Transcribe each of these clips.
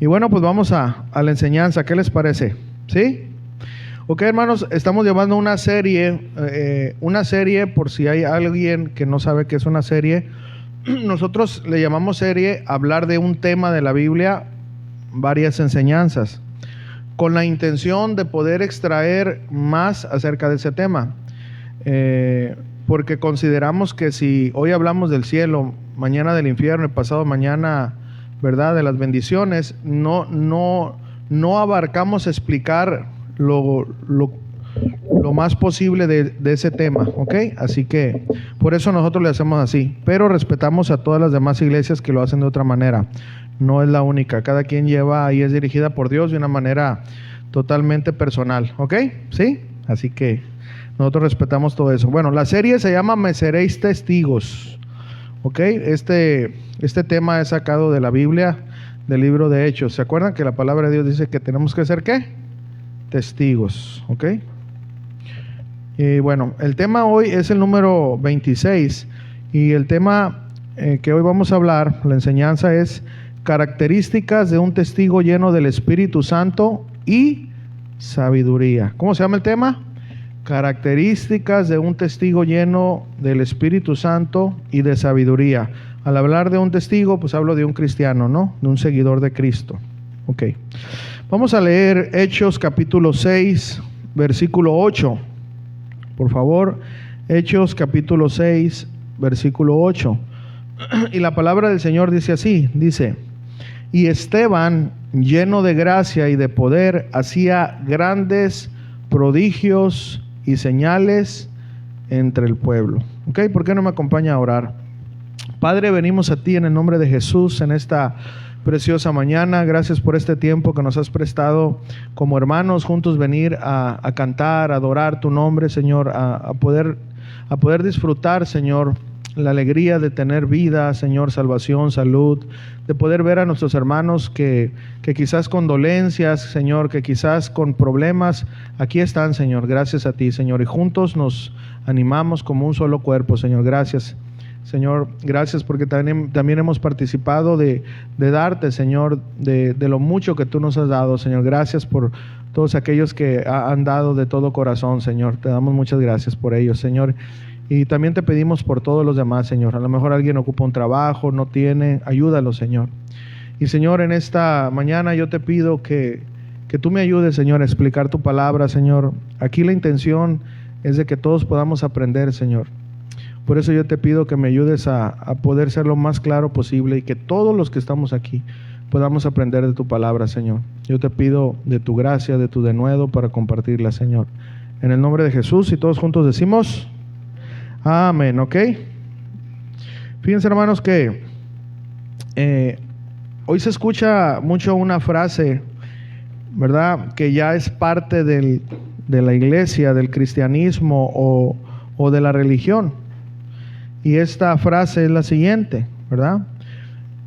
Y bueno, pues vamos a la enseñanza. ¿Qué les parece? ¿Sí? Ok, hermanos, estamos llevando una serie, por si hay alguien que no sabe qué es una serie. Nosotros le llamamos serie hablar de un tema de la Biblia, varias enseñanzas, con la intención de poder extraer más acerca de ese tema. Porque consideramos que si hoy hablamos del cielo, mañana del infierno y pasado mañana, ¿verdad?, de las bendiciones, no abarcamos explicar lo más posible de ese tema, ¿ok? Así que por eso nosotros le hacemos así, pero respetamos a todas las demás iglesias que lo hacen de otra manera. No es la única, cada quien lleva y es dirigida por Dios de una manera totalmente personal, ¿ok? ¿Sí? Así que nosotros respetamos todo eso. Bueno, la serie se llama Me Seréis Testigos, ¿ok? Este tema es sacado de la Biblia, del libro de Hechos. ¿Se acuerdan que la palabra de Dios dice que tenemos que ser ¿qué? Testigos, ¿ok? Y bueno, el tema hoy es el número 26 y el tema que hoy vamos a hablar, la enseñanza es características de un testigo lleno del Espíritu Santo y sabiduría. ¿Cómo se llama el tema? Características de un testigo lleno del Espíritu Santo y de sabiduría. Al hablar de un testigo, pues hablo de un cristiano, ¿no? De un seguidor de Cristo. Ok. Vamos a leer Hechos capítulo 6, versículo 8. Por favor, Hechos capítulo 6, versículo 8. Y la palabra del Señor dice así, dice: y Esteban, lleno de gracia y de poder, hacía grandes prodigios y señales entre el pueblo. ¿Ok? ¿Por qué no me acompaña a orar? Padre, venimos a ti en el nombre de Jesús en esta preciosa mañana. Gracias por este tiempo que nos has prestado como hermanos juntos venir a cantar, a adorar tu nombre, Señor, a poder disfrutar, Señor, la alegría de tener vida, Señor, salvación, salud, de poder ver a nuestros hermanos que quizás con dolencias, Señor, que quizás con problemas, aquí están, Señor, gracias a ti, Señor, y juntos nos animamos como un solo cuerpo, Señor. Gracias, Señor, gracias porque también hemos participado de darte, Señor, de lo mucho que tú nos has dado, Señor. Gracias por todos aquellos que han dado de todo corazón, Señor. Te damos muchas gracias por ellos, Señor. Y también te pedimos por todos los demás, Señor. A lo mejor alguien ocupa un trabajo, no tiene, ayúdalo, Señor. Y Señor, en esta mañana yo te pido que tú me ayudes, Señor, a explicar tu palabra, Señor. Aquí la intención es de que todos podamos aprender, Señor. Por eso yo te pido que me ayudes a poder ser lo más claro posible y que todos los que estamos aquí podamos aprender de tu palabra, Señor. Yo te pido de tu gracia, de tu denuedo para compartirla, Señor. En el nombre de Jesús, y todos juntos decimos amén, ¿ok? Fíjense, hermanos, que hoy se escucha mucho una frase, ¿verdad?, que ya es parte de la iglesia, del cristianismo o de la religión. Y esta frase es la siguiente, ¿verdad?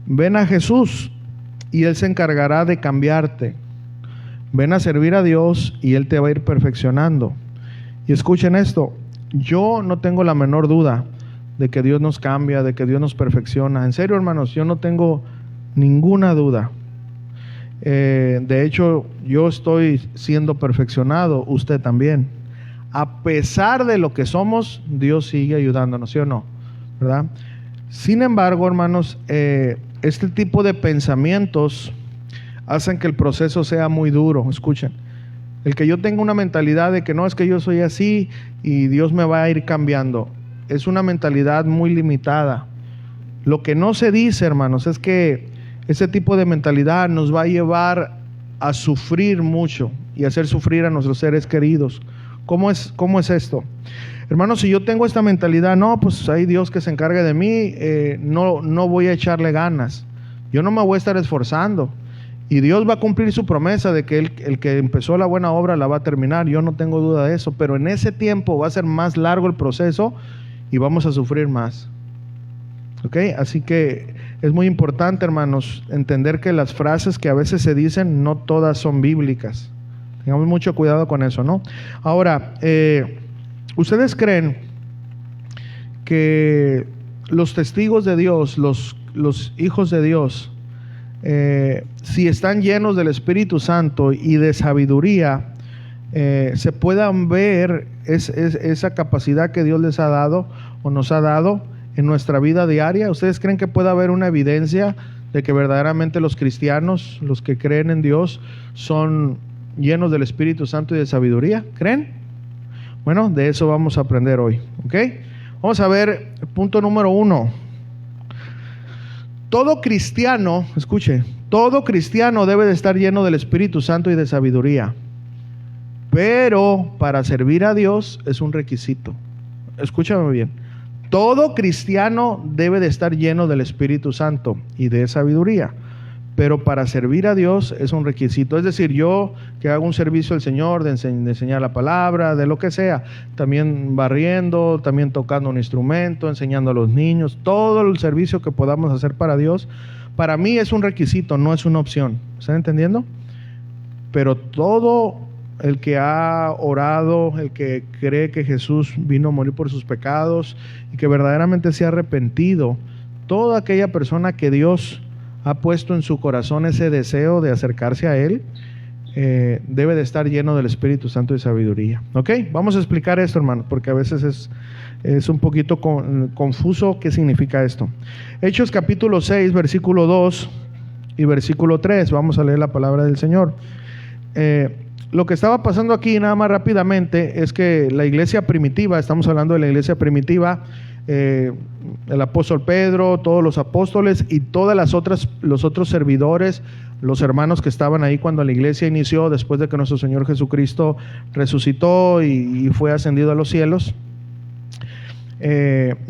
Ven a Jesús y Él se encargará de cambiarte. Ven a servir a Dios y Él te va a ir perfeccionando. Y escuchen esto, yo no tengo la menor duda de que Dios nos cambia, de que Dios nos perfecciona. En serio, hermanos, yo no tengo ninguna duda. De hecho, yo estoy siendo perfeccionado, usted también. A pesar de lo que somos, Dios sigue ayudándonos, ¿sí o no? ¿Verdad? Sin embargo, hermanos, este tipo de pensamientos hacen que el proceso sea muy duro. Escuchen, el que yo tenga una mentalidad de que no, es que yo soy así y Dios me va a ir cambiando, es una mentalidad muy limitada. Lo que no se dice, hermanos, es que ese tipo de mentalidad nos va a llevar a sufrir mucho y a hacer sufrir a nuestros seres queridos. ¿Cómo es esto? Hermanos, si yo tengo esta mentalidad, no, pues hay Dios que se encargue de mí, no voy a echarle ganas, yo no me voy a estar esforzando, y Dios va a cumplir su promesa de que el que empezó la buena obra la va a terminar, yo no tengo duda de eso, pero en ese tiempo va a ser más largo el proceso y vamos a sufrir más. ¿Ok? Así que es muy importante, hermanos, entender que las frases que a veces se dicen no todas son bíblicas. Tengamos mucho cuidado con eso, ¿no? Ahora, ¿ustedes creen que los testigos de Dios, los hijos de Dios, si están llenos del Espíritu Santo y de sabiduría, se puedan ver esa capacidad que Dios les ha dado o nos ha dado en nuestra vida diaria. ¿Ustedes creen que puede haber una evidencia de que verdaderamente los cristianos, los que creen en Dios, son llenos del Espíritu Santo y de sabiduría? ¿Creen? Bueno, de eso vamos a aprender hoy, ¿ok? Vamos a ver el punto número 1. Todo cristiano, escuche, todo cristiano debe de estar lleno del Espíritu Santo y de sabiduría. Pero para servir a Dios es un requisito. Escúchame bien. Todo cristiano debe de estar lleno del Espíritu Santo y de sabiduría. Pero para servir a Dios es un requisito. Es decir, yo que hago un servicio al Señor de enseñar la palabra, de lo que sea, también barriendo, también tocando un instrumento, enseñando a los niños, todo el servicio que podamos hacer para Dios, para mí es un requisito, no es una opción. ¿Están entendiendo? Pero todo el que ha orado, el que cree que Jesús vino a morir por sus pecados y que verdaderamente se ha arrepentido, toda aquella persona que Dios ha puesto en su corazón ese deseo de acercarse a Él, debe de estar lleno del Espíritu Santo y sabiduría. ¿Ok? Vamos a explicar esto, hermano, porque a veces es un poquito confuso qué significa esto. Hechos capítulo 6, versículo 2 y versículo 3. Vamos a leer la palabra del Señor. Lo que estaba pasando aquí, nada más rápidamente, es que la iglesia primitiva, estamos hablando de la iglesia primitiva, el apóstol Pedro, todos los apóstoles y todas los otros servidores, los hermanos que estaban ahí cuando la iglesia inició, después de que nuestro Señor Jesucristo resucitó y fue ascendido a los cielos.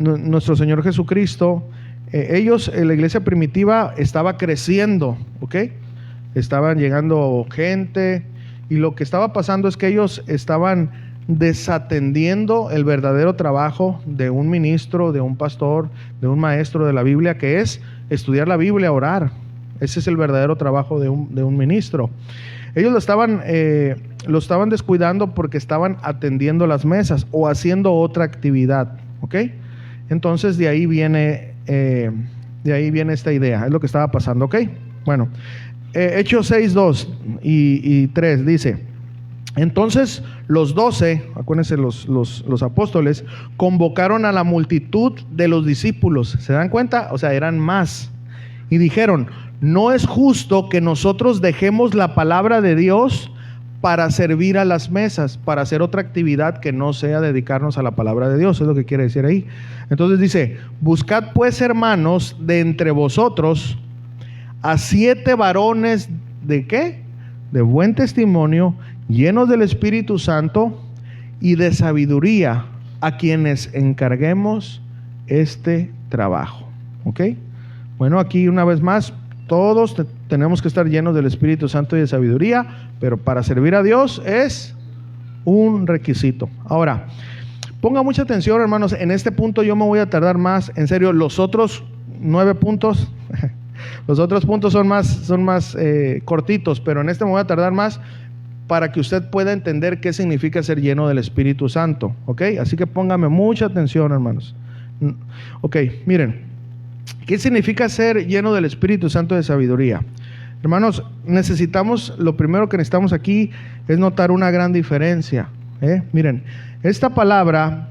Nuestro Señor Jesucristo, ellos, la iglesia primitiva estaba creciendo, ¿ok? Estaban llegando gente, y lo que estaba pasando es que ellos estaban desatendiendo el verdadero trabajo de un ministro, de un pastor, de un maestro de la Biblia, que es estudiar la Biblia, orar. Ese es el verdadero trabajo de un ministro. Ellos lo estaban descuidando porque estaban atendiendo las mesas o haciendo otra actividad, ¿ok? Entonces de ahí viene esta idea, es lo que estaba pasando, ¿ok? Bueno, Hechos 6, 2 y 3 dice: entonces los 12, acuérdense los apóstoles, convocaron a la multitud de los discípulos. ¿Se dan cuenta? O sea, eran más. Y dijeron: no es justo que nosotros dejemos la palabra de Dios para servir a las mesas, para hacer otra actividad que no sea dedicarnos a la palabra de Dios. Es lo que quiere decir ahí. Entonces dice: buscad pues, hermanos, de entre vosotros a 7 varones ¿de qué? De buen testimonio, llenos del Espíritu Santo y de sabiduría, a quienes encarguemos este trabajo. ¿Ok? Bueno, aquí una vez más, todos tenemos que estar llenos del Espíritu Santo y de sabiduría, pero para servir a Dios es un requisito. Ahora, ponga mucha atención, hermanos, en este punto yo me voy a tardar más. En serio, los otros 9 puntos... Los otros puntos son más cortitos, pero en este me voy a tardar más para que usted pueda entender qué significa ser lleno del Espíritu Santo, ¿ok? Así que póngame mucha atención, hermanos. Ok, miren, ¿qué significa ser lleno del Espíritu Santo de sabiduría? Hermanos, lo primero que necesitamos aquí es notar una gran diferencia. Miren, esta palabra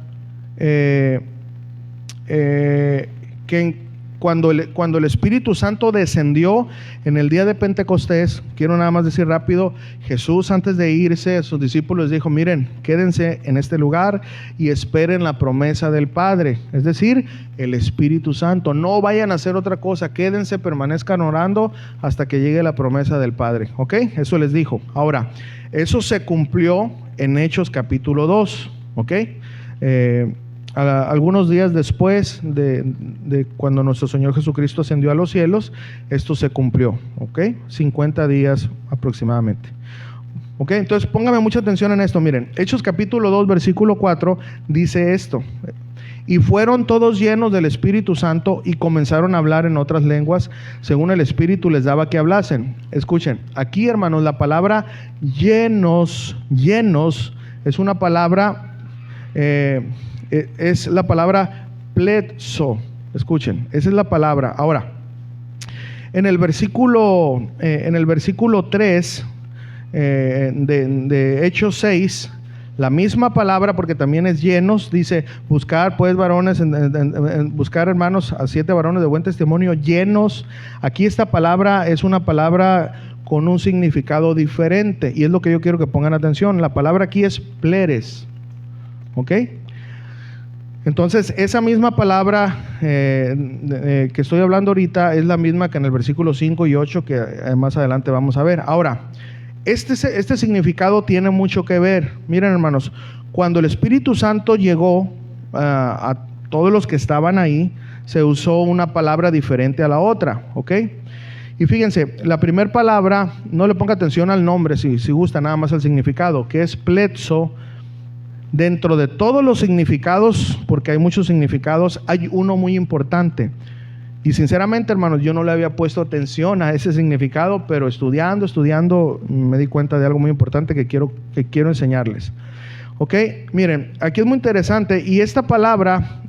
cuando el Espíritu Santo descendió en el día de Pentecostés, quiero nada más decir rápido, Jesús antes de irse a sus discípulos dijo: miren, quédense en este lugar y esperen la promesa del Padre, es decir, el Espíritu Santo. No vayan a hacer otra cosa, quédense, permanezcan orando hasta que llegue la promesa del Padre, ¿ok? Eso les dijo. Ahora, eso se cumplió en Hechos capítulo 2, ¿ok? Algunos días después de cuando nuestro Señor Jesucristo ascendió a los cielos, esto se cumplió, ¿ok? 50 días aproximadamente. ¿Ok? Entonces póngame mucha atención en esto. Miren, Hechos capítulo 2, versículo 4 dice esto: y fueron todos llenos del Espíritu Santo y comenzaron a hablar en otras lenguas según el Espíritu les daba que hablasen. Escuchen, aquí, hermanos, la palabra llenos es una palabra... es la palabra pletzo. Escuchen, esa es la palabra. Ahora, En el versículo 3 de Hechos 6, la misma palabra, porque también es llenos, dice, buscar pues varones, buscar hermanos a 7 varones de buen testimonio, llenos. Aquí esta palabra es una palabra con un significado diferente, y es lo que yo quiero que pongan atención. La palabra aquí es pleres, ¿ok? Entonces, esa misma palabra que estoy hablando ahorita es la misma que en el versículo 5 y 8, que más adelante vamos a ver. Ahora, este significado tiene mucho que ver. Miren, hermanos, cuando el Espíritu Santo llegó a todos los que estaban ahí, se usó una palabra diferente a la otra, ¿ok? Y fíjense, la primera palabra, no le ponga atención al nombre, si gusta, nada más al significado, que es pletzo. Dentro de todos los significados, porque hay muchos significados, hay uno muy importante. Y sinceramente, hermanos, yo no le había puesto atención a ese significado, pero estudiando, me di cuenta de algo muy importante que quiero enseñarles. Ok, miren, aquí es muy interesante, y esta palabra,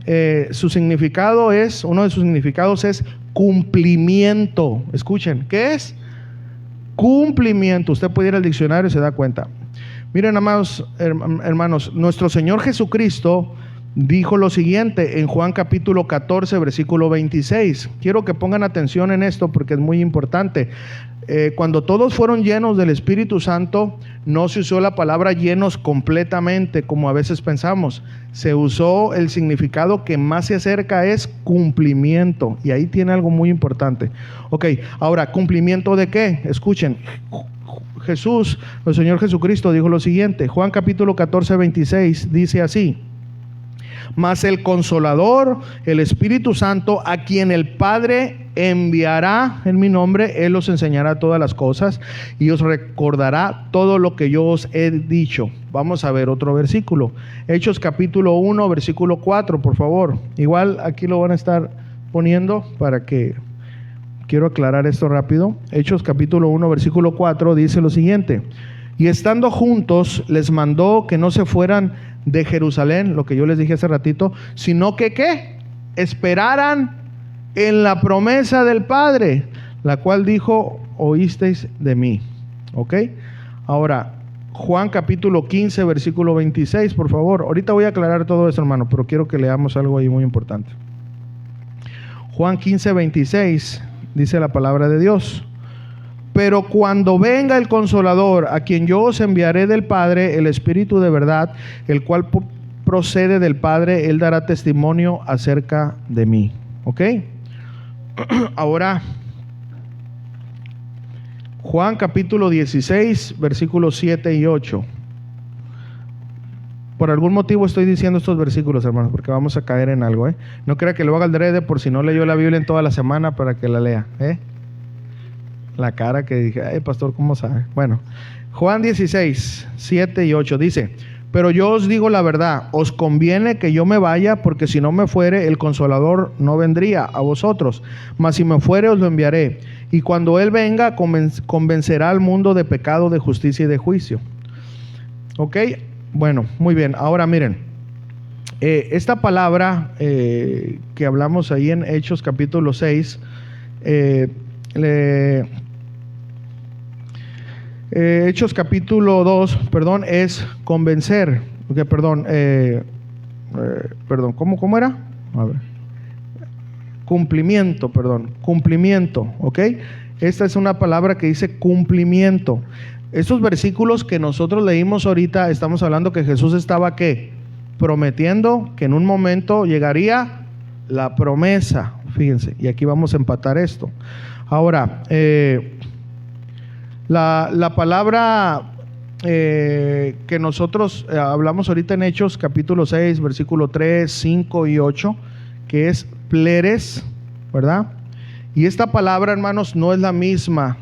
su significado es, uno de sus significados es cumplimiento. Escuchen, ¿qué es? Cumplimiento. Usted puede ir al diccionario y se da cuenta. Miren, amados hermanos, nuestro Señor Jesucristo dijo lo siguiente en Juan capítulo 14, versículo 26. Quiero que pongan atención en esto porque es muy importante. Cuando todos fueron llenos del Espíritu Santo, no se usó la palabra llenos completamente como a veces pensamos. Se usó el significado que más se acerca, es cumplimiento. Y ahí tiene algo muy importante. Ok, ahora, ¿cumplimiento de qué? Escuchen. Jesús, el Señor Jesucristo dijo lo siguiente, Juan capítulo 14, 26, dice así: mas el Consolador, el Espíritu Santo, a quien el Padre enviará en mi nombre, Él os enseñará todas las cosas y os recordará todo lo que yo os he dicho. Vamos a ver otro versículo, Hechos capítulo 1, versículo 4, por favor. Igual aquí lo van a estar poniendo para que... Quiero aclarar esto rápido. Hechos capítulo 1, versículo 4 dice lo siguiente: y estando juntos les mandó que no se fueran de Jerusalén, lo que yo les dije hace ratito, sino que ¿qué? Esperaran en la promesa del Padre, la cual dijo, oísteis de mí. ¿Ok? Ahora, Juan capítulo 15, versículo 26, por favor. Ahorita voy a aclarar todo eso, hermano, pero quiero que leamos algo ahí muy importante. Juan 15, 26. Dice la palabra de Dios: pero cuando venga el Consolador, a quien yo os enviaré del Padre, el Espíritu de verdad, el cual procede del Padre, Él dará testimonio acerca de mí. ¿Ok? Ahora, Juan capítulo 16, versículos 7 y 8. Por algún motivo estoy diciendo estos versículos, hermanos, porque vamos a caer en algo, ¿eh? No crea que lo haga al drede por si no leyó la Biblia en toda la semana para que la lea, ¿eh? La cara que dije, ay, pastor, ¿cómo sabe? Bueno, Juan 16, 7 y 8 dice: pero yo os digo la verdad, os conviene que yo me vaya, porque si no me fuere, el Consolador no vendría a vosotros, mas si me fuere, os lo enviaré. Y cuando Él venga, convencerá al mundo de pecado, de justicia y de juicio. ¿Ok? Bueno, muy bien. Ahora miren, esta palabra que hablamos ahí en Hechos capítulo 6, Hechos capítulo 2, perdón, es convencer. Okay, perdón, ¿cómo era? A ver. Cumplimiento, ¿ok? Esta es una palabra que dice cumplimiento. Estos versículos que nosotros leímos ahorita, estamos hablando que Jesús estaba ¿qué? Prometiendo que en un momento llegaría la promesa. Fíjense, y aquí vamos a empatar esto. Ahora, la palabra que nosotros hablamos ahorita en Hechos capítulo 6, versículo 3, 5 y 8, que es pleres, ¿verdad? Y esta palabra, hermanos, no es la misma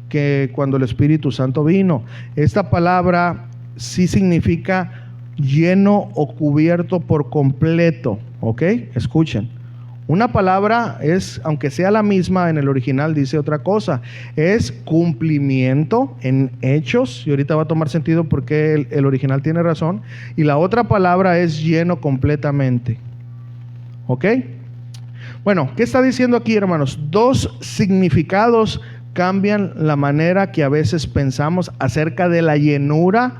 que cuando el Espíritu Santo vino. Esta palabra sí significa lleno o cubierto por completo, ¿ok? Escuchen. Una palabra es, aunque sea la misma en el original, dice otra cosa. Es cumplimiento en hechos, y ahorita va a tomar sentido porque el original tiene razón. Y la otra palabra es lleno completamente, ¿ok? Bueno, ¿qué está diciendo aquí, hermanos? Dos significados cambian la manera que a veces pensamos acerca de la llenura,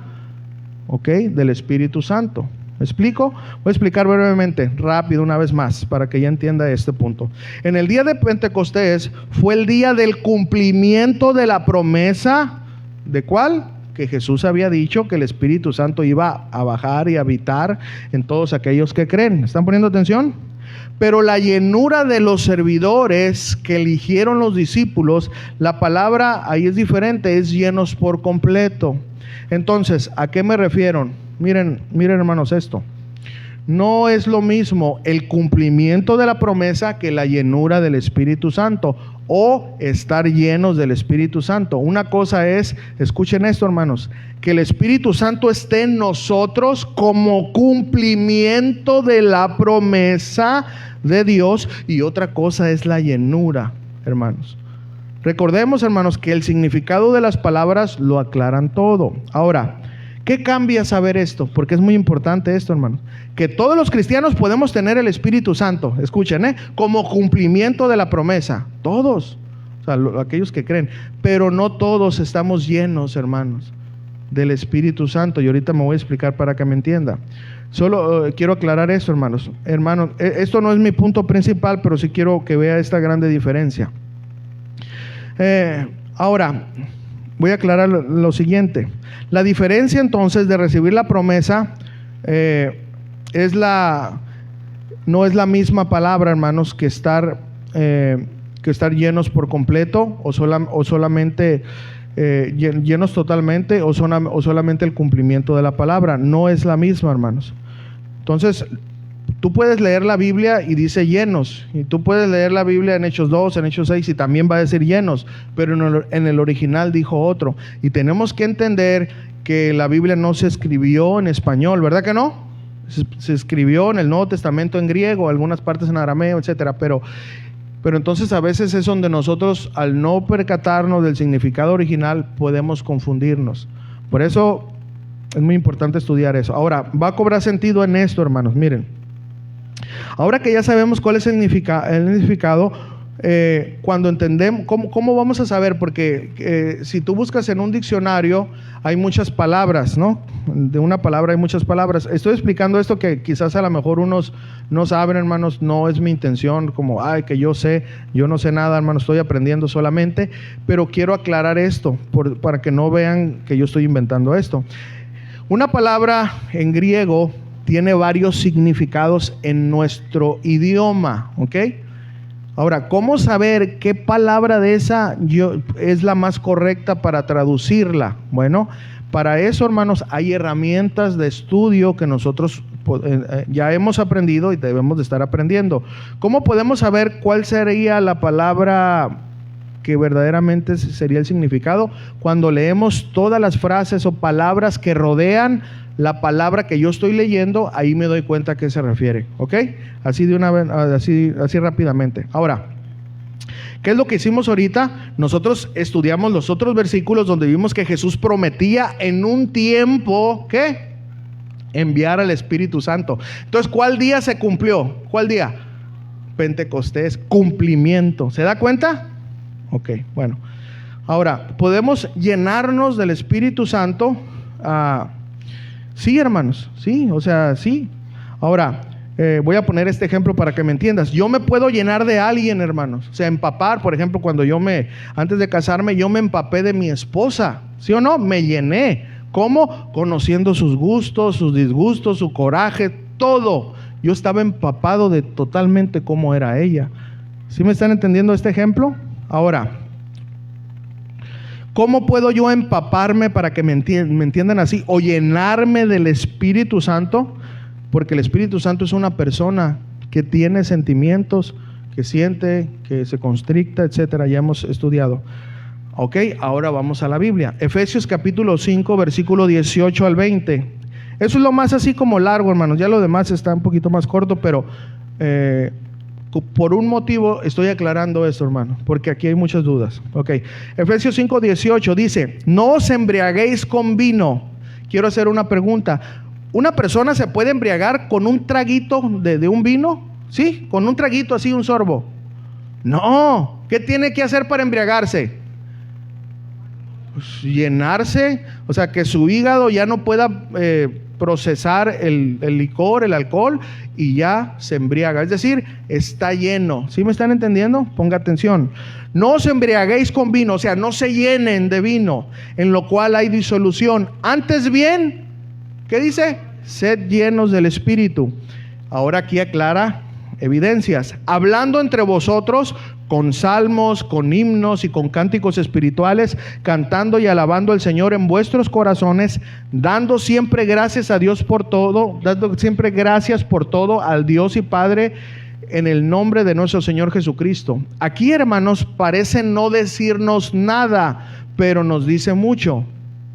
¿ok?, del Espíritu Santo. ¿Me explico? Voy a explicar brevemente, rápido, una vez más, para que ya entienda este punto. En el día de Pentecostés fue el día del cumplimiento de la promesa, ¿de cuál? Que Jesús había dicho que el Espíritu Santo iba a bajar y habitar en todos aquellos que creen. ¿Están poniendo atención? Pero la llenura de los servidores que eligieron los discípulos, la palabra ahí es diferente, es llenos por completo. Entonces, ¿a qué me refiero? Miren hermanos esto. No es lo mismo el cumplimiento de la promesa que la llenura del Espíritu Santo o estar llenos del Espíritu Santo. Una cosa es, escuchen esto, hermanos, que el Espíritu Santo esté en nosotros como cumplimiento de la promesa de Dios, y otra cosa es la llenura, hermanos. Recordemos, hermanos, que el significado de las palabras lo aclaran todo. Ahora, ¿qué cambia saber esto? Porque es muy importante esto, hermanos. Que todos los cristianos podemos tener el Espíritu Santo, escuchen, como cumplimiento de la promesa. Todos, o sea, aquellos que creen. Pero no todos estamos llenos, hermanos, del Espíritu Santo. Y ahorita me voy a explicar para que me entienda. Solo quiero aclarar esto, hermanos. Hermanos, esto no es mi punto principal, pero sí quiero que vea esta grande diferencia. Ahora, voy a aclarar lo siguiente. La diferencia entonces de recibir la promesa no es la misma palabra, hermanos, que estar llenos por completo o solamente llenos totalmente o solamente el cumplimiento de la palabra. No es la misma, hermanos. Entonces, tú puedes leer la Biblia y dice llenos, y tú puedes leer la Biblia en Hechos 2, en Hechos 6 y también va a decir llenos, pero en el original dijo otro. Y tenemos que entender que la Biblia no se escribió en español, ¿verdad que no? Se escribió en el Nuevo Testamento en griego, algunas partes en arameo, etcétera, pero entonces a veces es donde nosotros, al no percatarnos del significado original, podemos confundirnos. Por eso es muy importante estudiar eso. Ahora, va a cobrar sentido en esto, hermanos, miren. Ahora que ya sabemos cuál es el significado, cuando entendemos, ¿cómo vamos a saber? Porque si tú buscas en un diccionario, hay muchas palabras, ¿no? De una palabra hay muchas palabras. Estoy explicando esto que quizás a lo mejor unos no saben, hermanos. No es mi intención como, que yo no sé nada, hermanos, estoy aprendiendo solamente. Pero quiero aclarar esto para que no vean que yo estoy inventando esto. Una palabra en griego tiene varios significados en nuestro idioma, ¿ok? Ahora, ¿cómo saber qué palabra de esa es la más correcta para traducirla? Bueno, para eso, hermanos, hay herramientas de estudio que nosotros ya hemos aprendido y debemos de estar aprendiendo. ¿Cómo podemos saber cuál sería la palabra que verdaderamente sería el significado? Cuando leemos todas las frases o palabras que rodean la palabra que yo estoy leyendo, ahí me doy cuenta a qué se refiere, ¿ok? Así de una vez, así rápidamente. Ahora, ¿qué es lo que hicimos ahorita? Nosotros estudiamos los otros versículos donde vimos que Jesús prometía en un tiempo, ¿qué? Enviar al Espíritu Santo. Entonces, ¿cuál día se cumplió? ¿Cuál día? Pentecostés, cumplimiento. ¿Se da cuenta? Ok, bueno. Ahora, ¿podemos llenarnos del Espíritu Santo? Sí, hermanos, sí, o sea, sí. Ahora, voy a poner este ejemplo para que me entiendas. Yo me puedo llenar de alguien, hermanos. O sea, empapar, por ejemplo, cuando antes de casarme, yo me empapé de mi esposa. ¿Sí o no? Me llené. ¿Cómo? Conociendo sus gustos, sus disgustos, su coraje, todo. Yo estaba empapado de totalmente cómo era ella. ¿Sí me están entendiendo este ejemplo? Ahora, ¿cómo puedo yo empaparme para que me entiendan así? O llenarme del Espíritu Santo. Porque el Espíritu Santo es una persona que tiene sentimientos, que siente, que se constricta, etcétera. Ya hemos estudiado. Ok, ahora vamos a la Biblia. Efesios capítulo 5, versículo 18 al 20. Eso es lo más así como largo, hermanos. Ya lo demás está un poquito más corto, pero por un motivo estoy aclarando esto, hermano, porque aquí hay muchas dudas. Ok, Efesios 5, 18 dice: no os embriaguéis con vino. Quiero hacer una pregunta. ¿Una persona se puede embriagar con un traguito de un vino? Sí, con un traguito así, un sorbo. No, ¿qué tiene que hacer para embriagarse? Pues llenarse, o sea, que su hígado ya no pueda procesar el licor, el alcohol, y ya se embriaga. Es decir, está lleno. ¿Sí me están entendiendo? Ponga atención. No os embriaguéis con vino, o sea, no se llenen de vino, en lo cual hay disolución. Antes bien, ¿qué dice? Sed llenos del Espíritu. Ahora aquí aclara evidencias, hablando entre vosotros con salmos, con himnos y con cánticos espirituales, cantando y alabando al Señor en vuestros corazones, dando siempre gracias a Dios por todo, dando siempre gracias por todo al Dios y Padre en el nombre de nuestro Señor Jesucristo. Aquí, hermanos, parece no decirnos nada, pero nos dice mucho,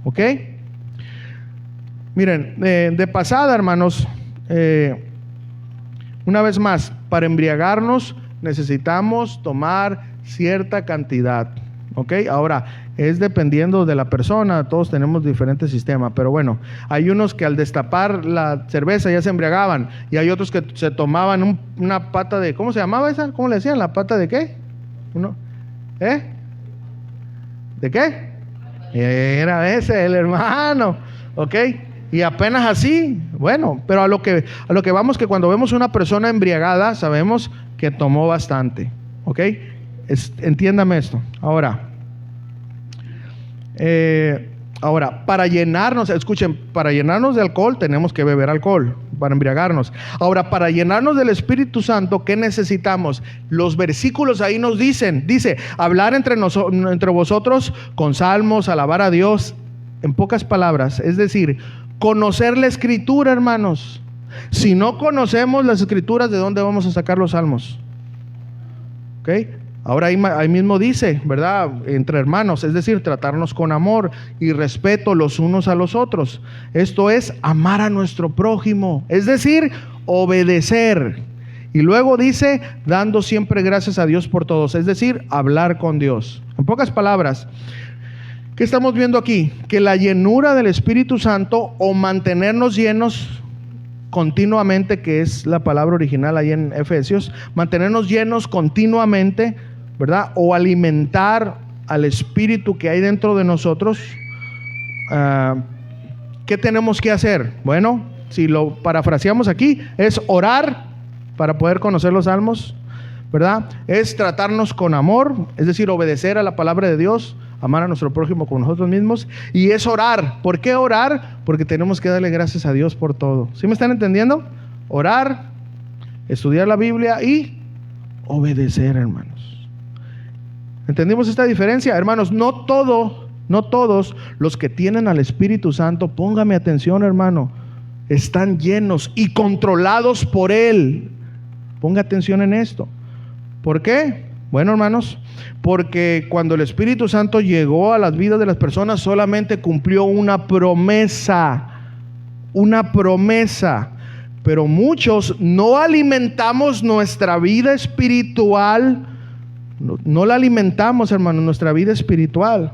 ¿ok? Miren, de pasada, hermanos, una vez más, para embriagarnos necesitamos tomar cierta cantidad, ¿ok? Ahora, es dependiendo de la persona, todos tenemos diferentes sistemas, pero bueno, hay unos que al destapar la cerveza ya se embriagaban, y hay otros que se tomaban una pata de, ¿cómo se llamaba esa? ¿Cómo le decían? ¿La pata de qué? ¿De qué? Era ese, el hermano, ¿ok? Y apenas así, bueno, pero a lo que vamos, que cuando vemos una persona embriagada, sabemos que tomó bastante, ¿ok? Entiéndame esto. Ahora, para llenarnos, escuchen, para llenarnos de alcohol tenemos que beber alcohol, para embriagarnos. Ahora, para llenarnos del Espíritu Santo, ¿qué necesitamos? Los versículos ahí nos dice, hablar entre vosotros con salmos, alabar a Dios, en pocas palabras, es decir, conocer la Escritura, hermanos. Si no conocemos las Escrituras, ¿de dónde vamos a sacar los salmos? ¿Ok? Ahora ahí mismo dice, ¿verdad? Entre hermanos, es decir, tratarnos con amor y respeto los unos a los otros. Esto es amar a nuestro prójimo, es decir, obedecer. Y luego dice, dando siempre gracias a Dios por todos, es decir, hablar con Dios. En pocas palabras, ¿qué estamos viendo aquí? Que la llenura del Espíritu Santo, o mantenernos llenos continuamente, que es la palabra original ahí en Efesios, mantenernos llenos continuamente, ¿verdad? O alimentar al Espíritu que hay dentro de nosotros. ¿Qué tenemos que hacer? Bueno, si lo parafraseamos aquí, es orar para poder conocer los salmos, ¿verdad? Es tratarnos con amor, es decir, obedecer a la palabra de Dios, amar a nuestro prójimo como nosotros mismos, y es orar. ¿Por qué orar? Porque tenemos que darle gracias a Dios por todo. ¿Sí me están entendiendo? Orar, estudiar la Biblia y obedecer, hermanos. ¿Entendimos esta diferencia? Hermanos, no todos los que tienen al Espíritu Santo, póngame atención, hermano, están llenos y controlados por Él. Ponga atención en esto. ¿Por qué? Bueno, hermanos, porque cuando el Espíritu Santo llegó a las vidas de las personas, solamente cumplió una promesa, pero muchos no alimentamos nuestra vida espiritual, no la alimentamos, hermanos, nuestra vida espiritual.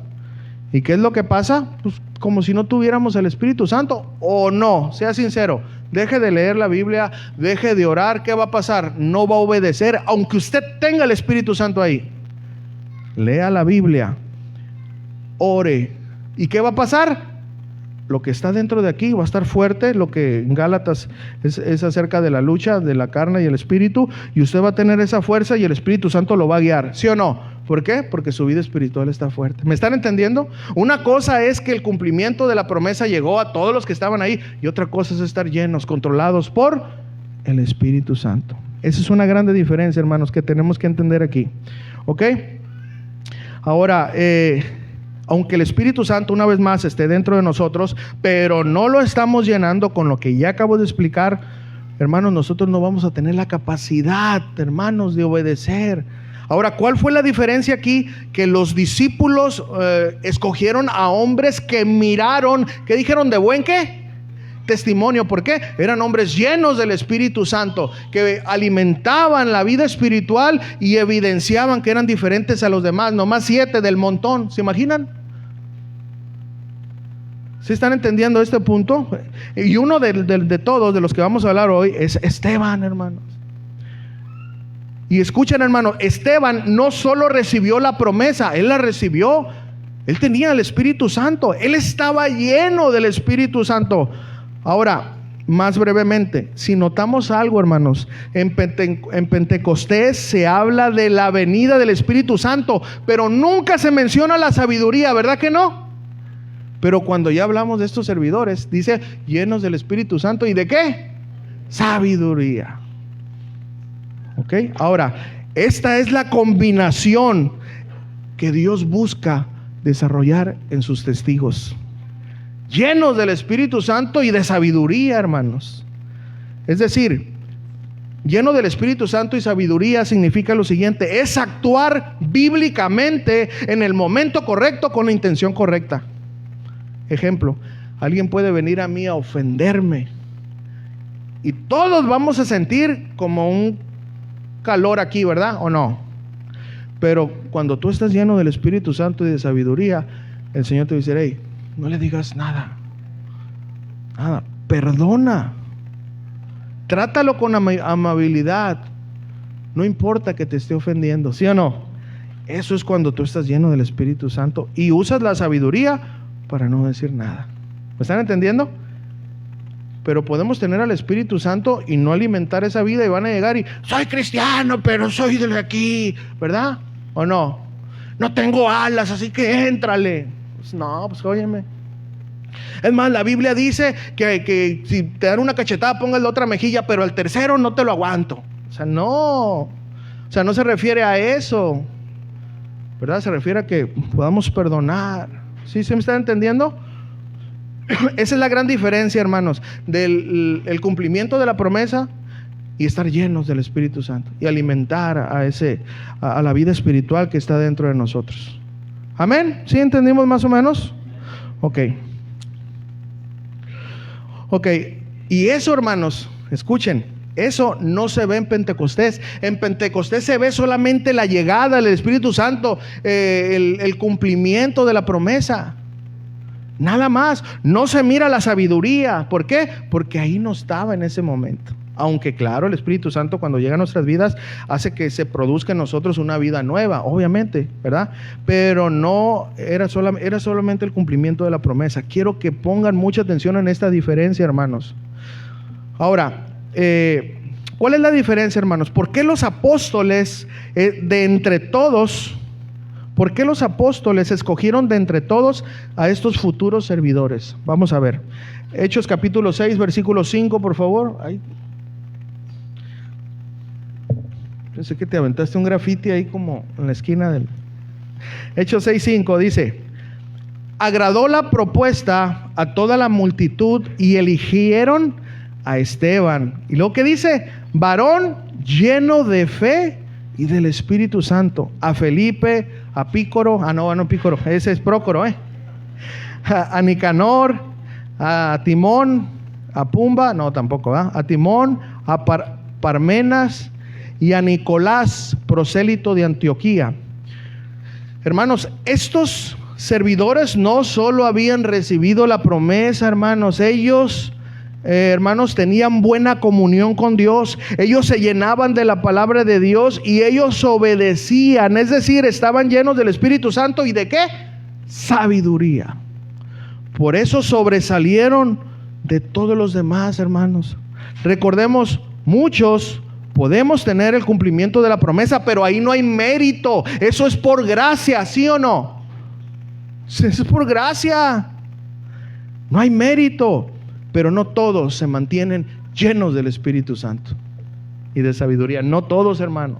¿Y qué es lo que pasa? Pues como si no tuviéramos el Espíritu Santo, o no, sea sincero. Deje de leer la Biblia, deje de orar. ¿Qué va a pasar? No va a obedecer, aunque usted tenga el Espíritu Santo ahí. Lea la Biblia, ore. ¿Y qué va a pasar? Lo que está dentro de aquí va a estar fuerte. Lo que en Gálatas es acerca de la lucha de la carne y el Espíritu, y usted va a tener esa fuerza y el Espíritu Santo lo va a guiar, ¿sí o no? ¿Por qué? Porque su vida espiritual está fuerte. ¿Me están entendiendo? Una cosa es que el cumplimiento de la promesa llegó a todos los que estaban ahí, y otra cosa es estar llenos, controlados por el Espíritu Santo. Esa es una grande diferencia, hermanos, que tenemos que entender aquí. ¿Ok? Ahora, aunque el Espíritu Santo una vez más esté dentro de nosotros, pero no lo estamos llenando con lo que ya acabo de explicar, hermanos, nosotros no vamos a tener la capacidad, hermanos, de obedecer. Ahora, ¿cuál fue la diferencia aquí? Que los discípulos escogieron a hombres que miraron, que dijeron de buen ¿qué? Testimonio. ¿Por qué? Eran hombres llenos del Espíritu Santo, que alimentaban la vida espiritual y evidenciaban que eran diferentes a los demás. Nomás 7 del montón, ¿se imaginan? ¿Sí están entendiendo este punto? Y uno de todos, de los que vamos a hablar hoy, es Esteban, hermanos. Y escuchen, hermano, Esteban no solo recibió la promesa, él la recibió. Él tenía el Espíritu Santo, él estaba lleno del Espíritu Santo. Ahora, más brevemente, si notamos algo, hermanos, en Pentecostés se habla de la venida del Espíritu Santo, pero nunca se menciona la sabiduría, ¿verdad que no? Pero cuando ya hablamos de estos servidores, dice llenos del Espíritu Santo. ¿Y de qué? Sabiduría. ¿Ok? Ahora, esta es la combinación que Dios busca desarrollar en sus testigos. Llenos del Espíritu Santo y de sabiduría, hermanos. Es decir, lleno del Espíritu Santo y sabiduría significa lo siguiente: es actuar bíblicamente en el momento correcto con la intención correcta. Ejemplo, alguien puede venir a mí a ofenderme y todos vamos a sentir como un calor aquí, ¿verdad? ¿O no? Pero cuando tú estás lleno del Espíritu Santo y de sabiduría, el Señor te dice: hey, no le digas nada, perdona, trátalo con amabilidad, no importa que te esté ofendiendo, ¿sí o no? Eso es cuando tú estás lleno del Espíritu Santo y usas la sabiduría para no decir nada. ¿Me están entendiendo? Pero podemos tener al Espíritu Santo y no alimentar esa vida, y van a llegar y soy cristiano, pero soy de aquí, ¿verdad? ¿O no? No tengo alas, así que éntrale. Pues no, pues óyeme. Es más, la Biblia dice que si te dan una cachetada, pongas la otra mejilla, pero al tercero no te lo aguanto. O sea, no se refiere a eso, ¿verdad? Se refiere a que podamos perdonar. ¿Sí se me está entendiendo? Esa es la gran diferencia, hermanos, del el cumplimiento de la promesa y estar llenos del Espíritu Santo y alimentar a la vida espiritual que está dentro de nosotros. ¿Amén? ¿Sí entendimos más o menos? Ok. Y eso, hermanos, escuchen, eso no se ve en Pentecostés. En Pentecostés se ve solamente la llegada del Espíritu Santo, el cumplimiento de la promesa. Nada más. No se mira la sabiduría. ¿Por qué? Porque ahí no estaba en ese momento. Aunque claro, el Espíritu Santo cuando llega a nuestras vidas hace que se produzca en nosotros una vida nueva, obviamente, ¿verdad? Pero no era solamente el cumplimiento de la promesa. Quiero que pongan mucha atención en esta diferencia, hermanos. Ahora, ¿cuál es la diferencia, hermanos? ¿Por qué los apóstoles de entre todos... ¿Por qué los apóstoles escogieron de entre todos a estos futuros servidores? Vamos a ver. Hechos capítulo 6, versículo 5, por favor. Ay. Pensé que te aventaste un grafiti ahí como en la esquina del... Hechos 6, 5 dice: agradó la propuesta a toda la multitud y eligieron a Esteban. Y luego ¿qué dice? Varón lleno de fe y del Espíritu Santo. A Felipe, a Pícoro, no Pícoro, ese es Prócoro, a Nicanor, a Timón, a Pumba, no tampoco, a Timón, a Parmenas y a Nicolás, prosélito de Antioquía. Hermanos, estos servidores no solo habían recibido la promesa, hermanos, ellos hermanos, tenían buena comunión con Dios. Ellos se llenaban de la palabra de Dios y ellos obedecían, es decir, estaban llenos del Espíritu Santo. ¿Y de qué? Sabiduría. Por eso sobresalieron de todos los demás, hermanos. Recordemos, muchos podemos tener el cumplimiento de la promesa, pero ahí no hay mérito. Eso es por gracia, ¿sí o no? Eso es por gracia. No hay mérito. Pero no todos se mantienen llenos del Espíritu Santo y de sabiduría. No todos, hermano.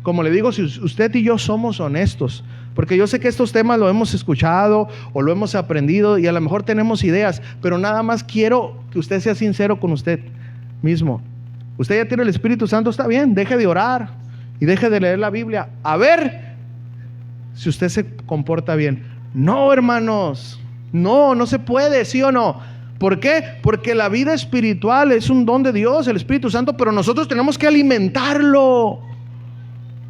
Como le digo, si usted y yo somos honestos, porque yo sé que estos temas lo hemos escuchado o lo hemos aprendido y a lo mejor tenemos ideas, pero nada más quiero que usted sea sincero con usted mismo. Usted ya tiene el Espíritu Santo, está bien, deje de orar y deje de leer la Biblia. A ver si usted se comporta bien. No, hermanos, no se puede, ¿sí o no? ¿Por qué? Porque la vida espiritual es un don de Dios, el Espíritu Santo, pero nosotros tenemos que alimentarlo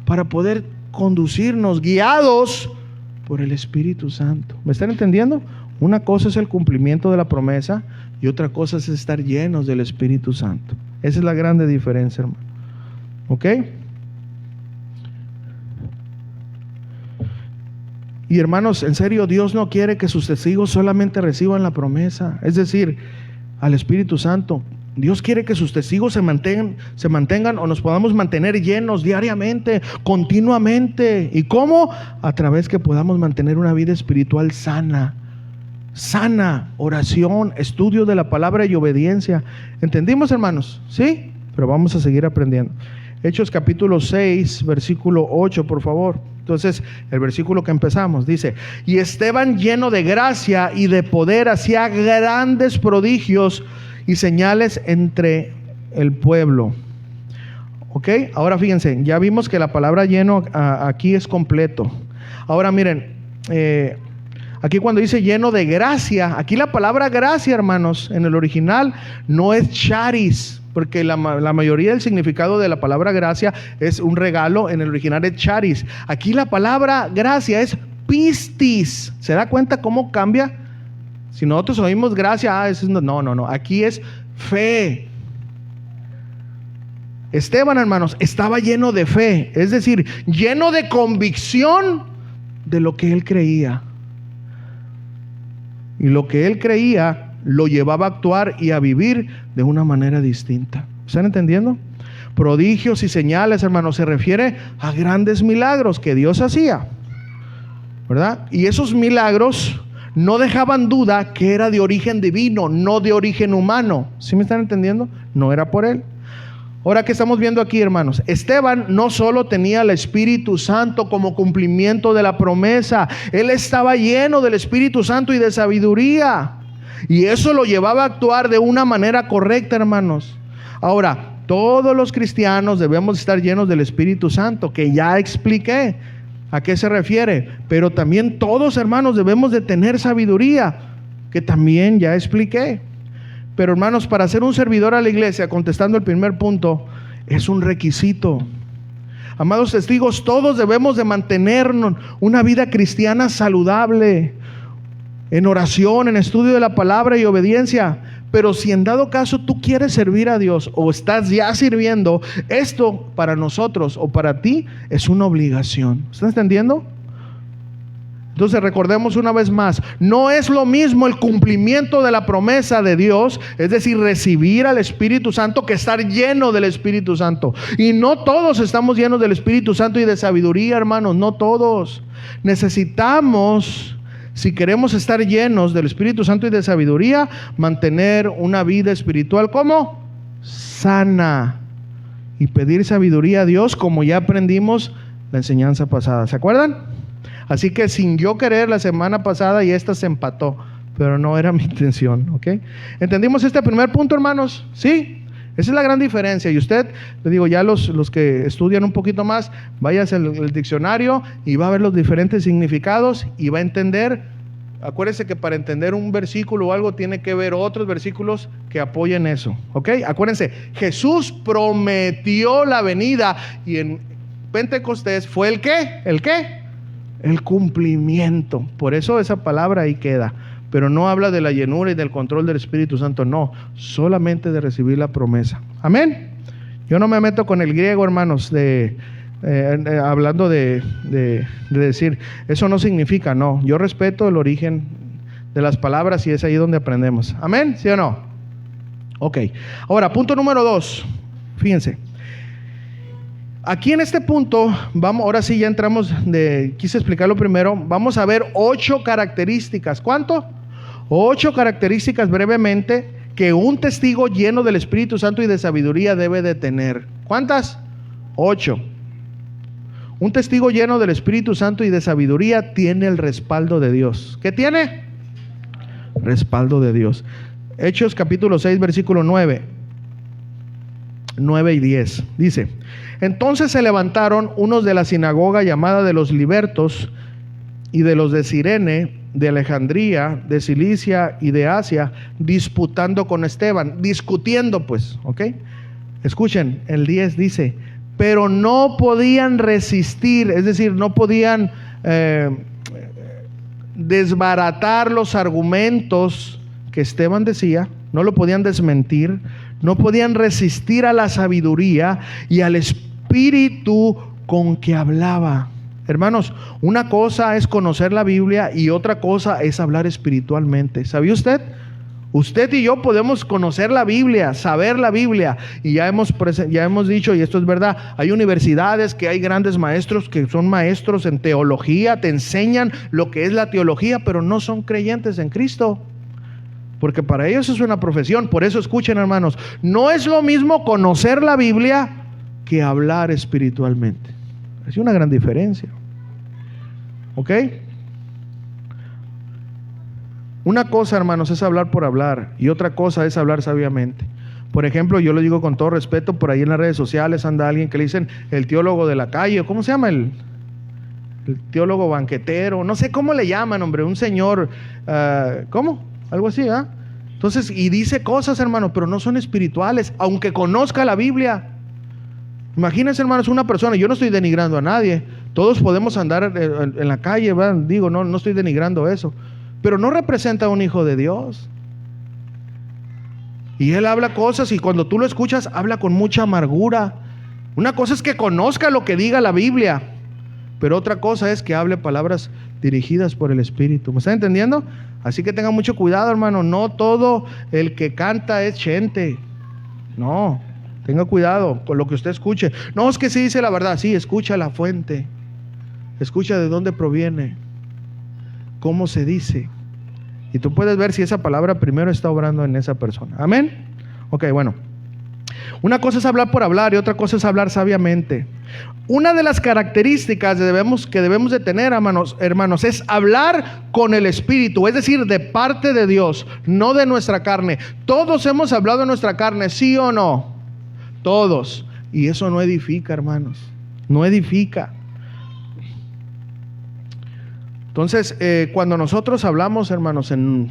para poder conducirnos guiados por el Espíritu Santo. ¿Me están entendiendo? Una cosa es el cumplimiento de la promesa y otra cosa es estar llenos del Espíritu Santo. Esa es la grande diferencia, hermano. ¿Ok? Y hermanos, en serio, Dios no quiere que sus testigos solamente reciban la promesa, es decir, al Espíritu Santo. Dios quiere que sus testigos se mantengan o nos podamos mantener llenos diariamente, continuamente. ¿Y cómo? A través que podamos mantener una vida espiritual sana, oración, estudio de la palabra y obediencia. ¿Entendimos, hermanos? ¿Sí? Pero vamos a seguir aprendiendo. Hechos capítulo 6, versículo 8, por favor. Entonces, el versículo que empezamos dice: y Esteban, lleno de gracia y de poder, hacía grandes prodigios y señales entre el pueblo. Ok, ahora fíjense, ya vimos que la palabra lleno aquí es completo. Ahora miren, aquí cuando dice lleno de gracia, aquí la palabra gracia, hermanos, en el original no es charis, porque la mayoría del significado de la palabra gracia es un regalo. En el original es charis. Aquí la palabra gracia es pistis. ¿Se da cuenta cómo cambia? Si nosotros oímos gracia, no. Aquí es fe. Esteban, hermanos, estaba lleno de fe, es decir, lleno de convicción de lo que él creía. Y lo que él creía lo llevaba a actuar y a vivir de una manera distinta. ¿Están entendiendo? Prodigios y señales, hermanos, se refiere a grandes milagros que Dios hacía, ¿verdad? Y esos milagros no dejaban duda que era de origen divino, no de origen humano. ¿Sí me están entendiendo? No era por él. Ahora, ¿qué estamos viendo aquí, hermanos? Esteban no solo tenía el Espíritu Santo como cumplimiento de la promesa, él estaba lleno del Espíritu Santo y de sabiduría. Y eso lo llevaba a actuar de una manera correcta, hermanos. Ahora, todos los cristianos debemos estar llenos del Espíritu Santo, que ya expliqué a qué se refiere. Pero también todos, hermanos, debemos de tener sabiduría, que también ya expliqué. Pero, hermanos, para ser un servidor a la iglesia, contestando el primer punto, es un requisito. Amados testigos, todos debemos de mantenernos una vida cristiana saludable, en oración, en estudio de la palabra y obediencia. Pero si en dado caso tú quieres servir a Dios o estás ya sirviendo, esto para nosotros o para ti es una obligación. ¿Estás entendiendo? Entonces recordemos una vez más, no es lo mismo el cumplimiento de la promesa de Dios, es decir, recibir al Espíritu Santo, que estar lleno del Espíritu Santo. Y no todos estamos llenos del Espíritu Santo y de sabiduría, hermanos, no todos. Necesitamos, si queremos estar llenos del Espíritu Santo y de sabiduría, mantener una vida espiritual como sana y pedir sabiduría a Dios, como ya aprendimos la enseñanza pasada. ¿Se acuerdan? Así que sin yo querer, la semana pasada y esta se empató, pero no era mi intención, ¿ok? ¿Entendimos este primer punto, hermanos? ¿Sí? Esa es la gran diferencia. Y usted, le digo, ya los que estudian un poquito más, váyase al diccionario y va a ver los diferentes significados y va a entender. Acuérdese que para entender un versículo o algo tiene que ver otros versículos que apoyen eso, ¿ok? Acuérdense, Jesús prometió la venida y en Pentecostés fue ¿el qué? ¿El qué? El cumplimiento. Por eso esa palabra ahí queda. Pero no habla de la llenura y del control del Espíritu Santo, no, solamente de recibir la promesa. Amén. Yo no me meto con el griego, hermanos, hablando de decir, eso no significa, no. Yo respeto el origen de las palabras y es ahí donde aprendemos. Amén, ¿sí o no? Ok. Ahora, punto número 2. Fíjense. Aquí en este punto, ahora sí ya entramos, quise explicarlo primero, vamos a ver 8 características. ¿Cuánto? 8 características brevemente que un testigo lleno del Espíritu Santo y de sabiduría debe de tener. ¿Cuántas? 8. Un testigo lleno del Espíritu Santo y de sabiduría tiene el respaldo de Dios. ¿Qué tiene? Respaldo de Dios. Hechos capítulo 6, versículo 9 y 10. Dice: entonces se levantaron unos de la sinagoga llamada de los libertos y de los de Cirene, de Alejandría, de Cilicia y de Asia, disputando con Esteban, discutiendo pues, ¿ok? Escuchen, el 10 dice: pero no podían resistir, es decir, no podían desbaratar los argumentos que Esteban decía, no lo podían desmentir, no podían resistir a la sabiduría y al espíritu con que hablaba. Hermanos, una cosa es conocer la Biblia y otra cosa es hablar espiritualmente. ¿Sabía usted? Usted y yo podemos conocer la Biblia, saber la Biblia, y ya hemos dicho, y esto es verdad, hay universidades que hay grandes maestros que son maestros en teología, te enseñan lo que es la teología, pero no son creyentes en Cristo, porque para ellos es una profesión. Por eso escuchen, hermanos, no es lo mismo conocer la Biblia que hablar espiritualmente. Es una gran diferencia. ¿Ok? Una cosa, hermanos, es hablar por hablar y otra cosa es hablar sabiamente. Por ejemplo, yo lo digo con todo respeto, por ahí en las redes sociales anda alguien que le dicen el teólogo de la calle. ¿Cómo se llama? El teólogo banquetero. No sé cómo le llaman, hombre. Un señor, ¿cómo? Algo así, ¿ah? Entonces, y dice cosas, hermanos, pero no son espirituales, aunque conozca la Biblia. Imagínense, hermanos, una persona, yo no estoy denigrando a nadie, todos podemos andar en la calle, ¿verdad? Digo, no estoy denigrando eso, pero no representa a un hijo de Dios. Y él habla cosas y cuando tú lo escuchas, habla con mucha amargura. Una cosa es que conozca lo que diga la Biblia, pero otra cosa es que hable palabras dirigidas por el Espíritu. ¿Me están entendiendo? Así que tengan mucho cuidado, hermano. No todo el que canta es chente. No, tenga cuidado con lo que usted escuche. No, es que sí dice la verdad. Sí, escucha la fuente. Escucha de dónde proviene, cómo se dice. Y tú puedes ver si esa palabra primero está obrando en esa persona. Amén. Ok, bueno. Una cosa es hablar por hablar y otra cosa es hablar sabiamente. Una de las características que debemos de tener, hermanos, es hablar con el Espíritu, es decir, de parte de Dios, no de nuestra carne. Todos hemos hablado de nuestra carne, ¿sí o no? Todos. Y eso no edifica, hermanos. No edifica. Entonces, cuando nosotros hablamos, hermanos, en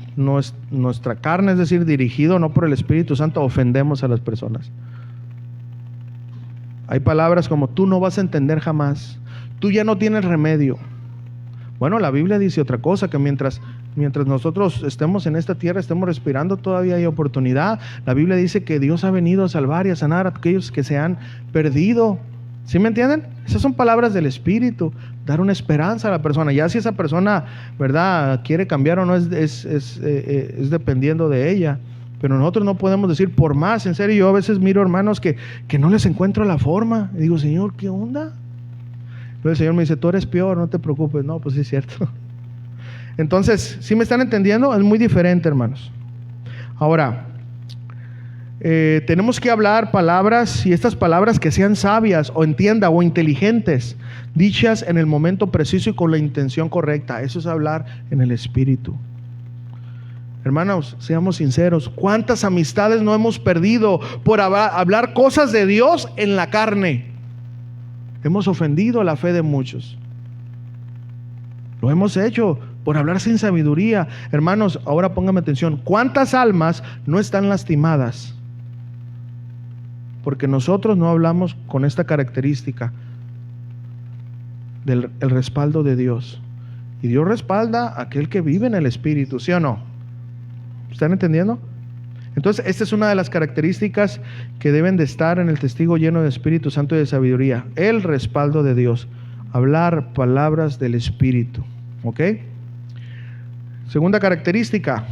nuestra carne, es decir, dirigido no por el Espíritu Santo, ofendemos a las personas. Hay palabras como: tú no vas a entender jamás, tú ya no tienes remedio. Bueno, la Biblia dice otra cosa, que mientras nosotros estemos en esta tierra, estemos respirando, todavía hay oportunidad. La Biblia dice que Dios ha venido a salvar y a sanar a aquellos que se han perdido. ¿Sí me entienden? Esas son palabras del Espíritu, dar una esperanza a la persona. Ya si esa persona, ¿verdad?, quiere cambiar o no, es dependiendo de ella. Pero nosotros no podemos decir por más. En serio, yo a veces miro hermanos que no les encuentro la forma. Y digo: Señor, ¿qué onda? Pero el Señor me dice: tú eres peor, no te preocupes. No, pues sí es cierto. Entonces, ¿sí me están entendiendo? Es muy diferente, hermanos. Ahora, tenemos que hablar palabras, y estas palabras que sean sabias o entienda o inteligentes, dichas en el momento preciso y con la intención correcta. Eso es hablar en el Espíritu. Hermanos, seamos sinceros, ¿cuántas amistades no hemos perdido por hablar cosas de Dios en la carne? Hemos ofendido la fe de muchos. Lo hemos hecho por hablar sin sabiduría. Hermanos, ahora póngame atención. ¿Cuántas almas no están lastimadas? Porque nosotros no hablamos con esta característica del el respaldo de Dios. Y Dios respalda a aquel que vive en el Espíritu, ¿sí o no? ¿Están entendiendo? Entonces, esta es una de las características que deben de estar en el testigo lleno de Espíritu Santo y de sabiduría. El respaldo de Dios. Hablar palabras del Espíritu. ¿Ok? Segunda característica.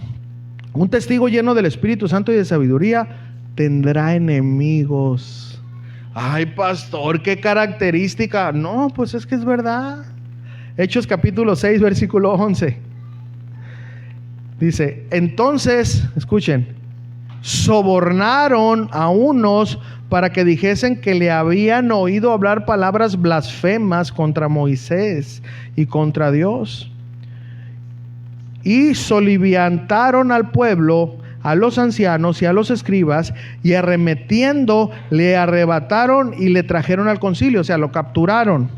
Un testigo lleno del Espíritu Santo y de sabiduría tendrá enemigos. Ay, pastor, ¿qué característica? No, pues es que es verdad. Hechos capítulo 6, versículo 11. Dice: entonces, escuchen, sobornaron a unos para que dijesen que le habían oído hablar palabras blasfemas contra Moisés y contra Dios. Y soliviantaron al pueblo, a los ancianos y a los escribas, y arremetiendo le arrebataron y le trajeron al concilio, o sea, lo capturaron.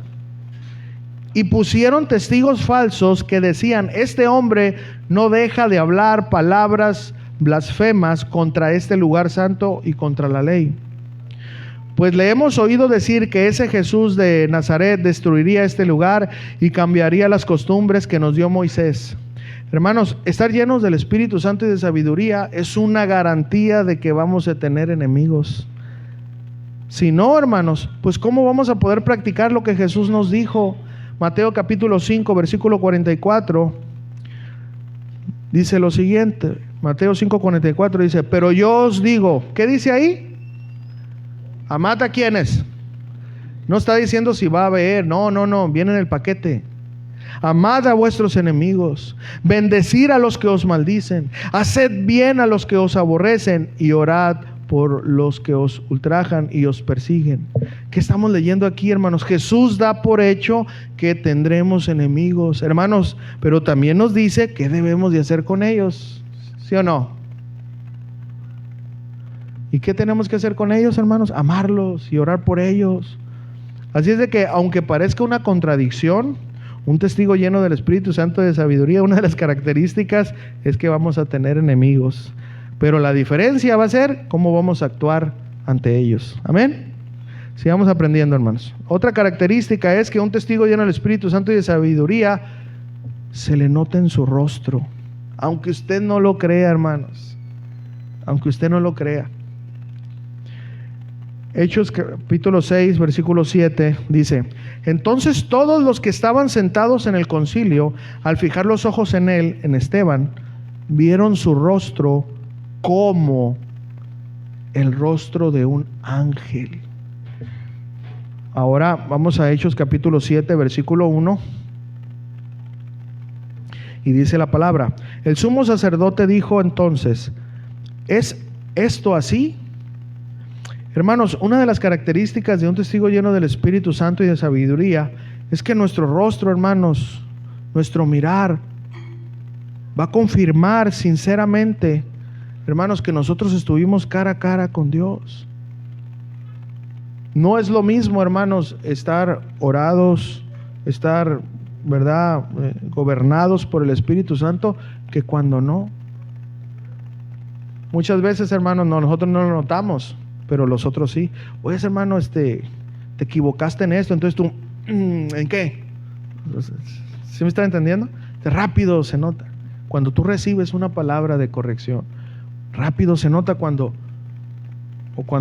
Y pusieron testigos falsos que decían: este hombre no deja de hablar palabras blasfemas contra este lugar santo y contra la ley. Pues le hemos oído decir que ese Jesús de Nazaret destruiría este lugar y cambiaría las costumbres que nos dio Moisés. Hermanos, estar llenos del Espíritu Santo y de sabiduría es una garantía de que vamos a tener enemigos. Si no, hermanos, pues ¿cómo vamos a poder practicar lo que Jesús nos dijo? Mateo capítulo 5, versículo 44, dice lo siguiente. Mateo 5, 44 dice: pero yo os digo, ¿qué dice ahí? Amad a quienes. No está diciendo si va a haber, no, viene en el paquete. Amad a vuestros enemigos, bendecid a los que os maldicen, haced bien a los que os aborrecen y orad por los que os ultrajan y os persiguen. ¿Qué estamos leyendo aquí, hermanos? Jesús da por hecho que tendremos enemigos, hermanos, pero también nos dice qué debemos de hacer con ellos, ¿sí o no? ¿Y qué tenemos que hacer con ellos, hermanos? Amarlos y orar por ellos. Así es de que, aunque parezca una contradicción, un testigo lleno del Espíritu Santo de sabiduría, una de las características es que vamos a tener enemigos. Pero la diferencia va a ser cómo vamos a actuar ante ellos. Amén. Sigamos aprendiendo, hermanos. Otra característica es que un testigo lleno del Espíritu Santo y de sabiduría se le nota en su rostro. Aunque usted no lo crea, hermanos. Aunque usted no lo crea. Hechos capítulo 6, versículo 7 dice: entonces todos los que estaban sentados en el concilio, al fijar los ojos en él, en Esteban, vieron su rostro como el rostro de un ángel. Ahora vamos a Hechos capítulo 7, versículo 1. Y dice la palabra: el sumo sacerdote dijo entonces: ¿es esto así? Hermanos, una de las características de un testigo lleno del Espíritu Santo y de sabiduría es que nuestro rostro, hermanos, nuestro mirar va a confirmar sinceramente, hermanos, que nosotros estuvimos cara a cara con Dios. No es lo mismo, hermanos, estar orados, estar, ¿verdad?, gobernados por el Espíritu Santo, que cuando no. Muchas veces, hermanos, nosotros no lo notamos, pero los otros sí. Oye, hermano, te equivocaste en esto, entonces tú, ¿en qué? ¿Sí me está entendiendo? Rápido se nota. Cuando tú recibes una palabra de corrección, rápido se nota cuando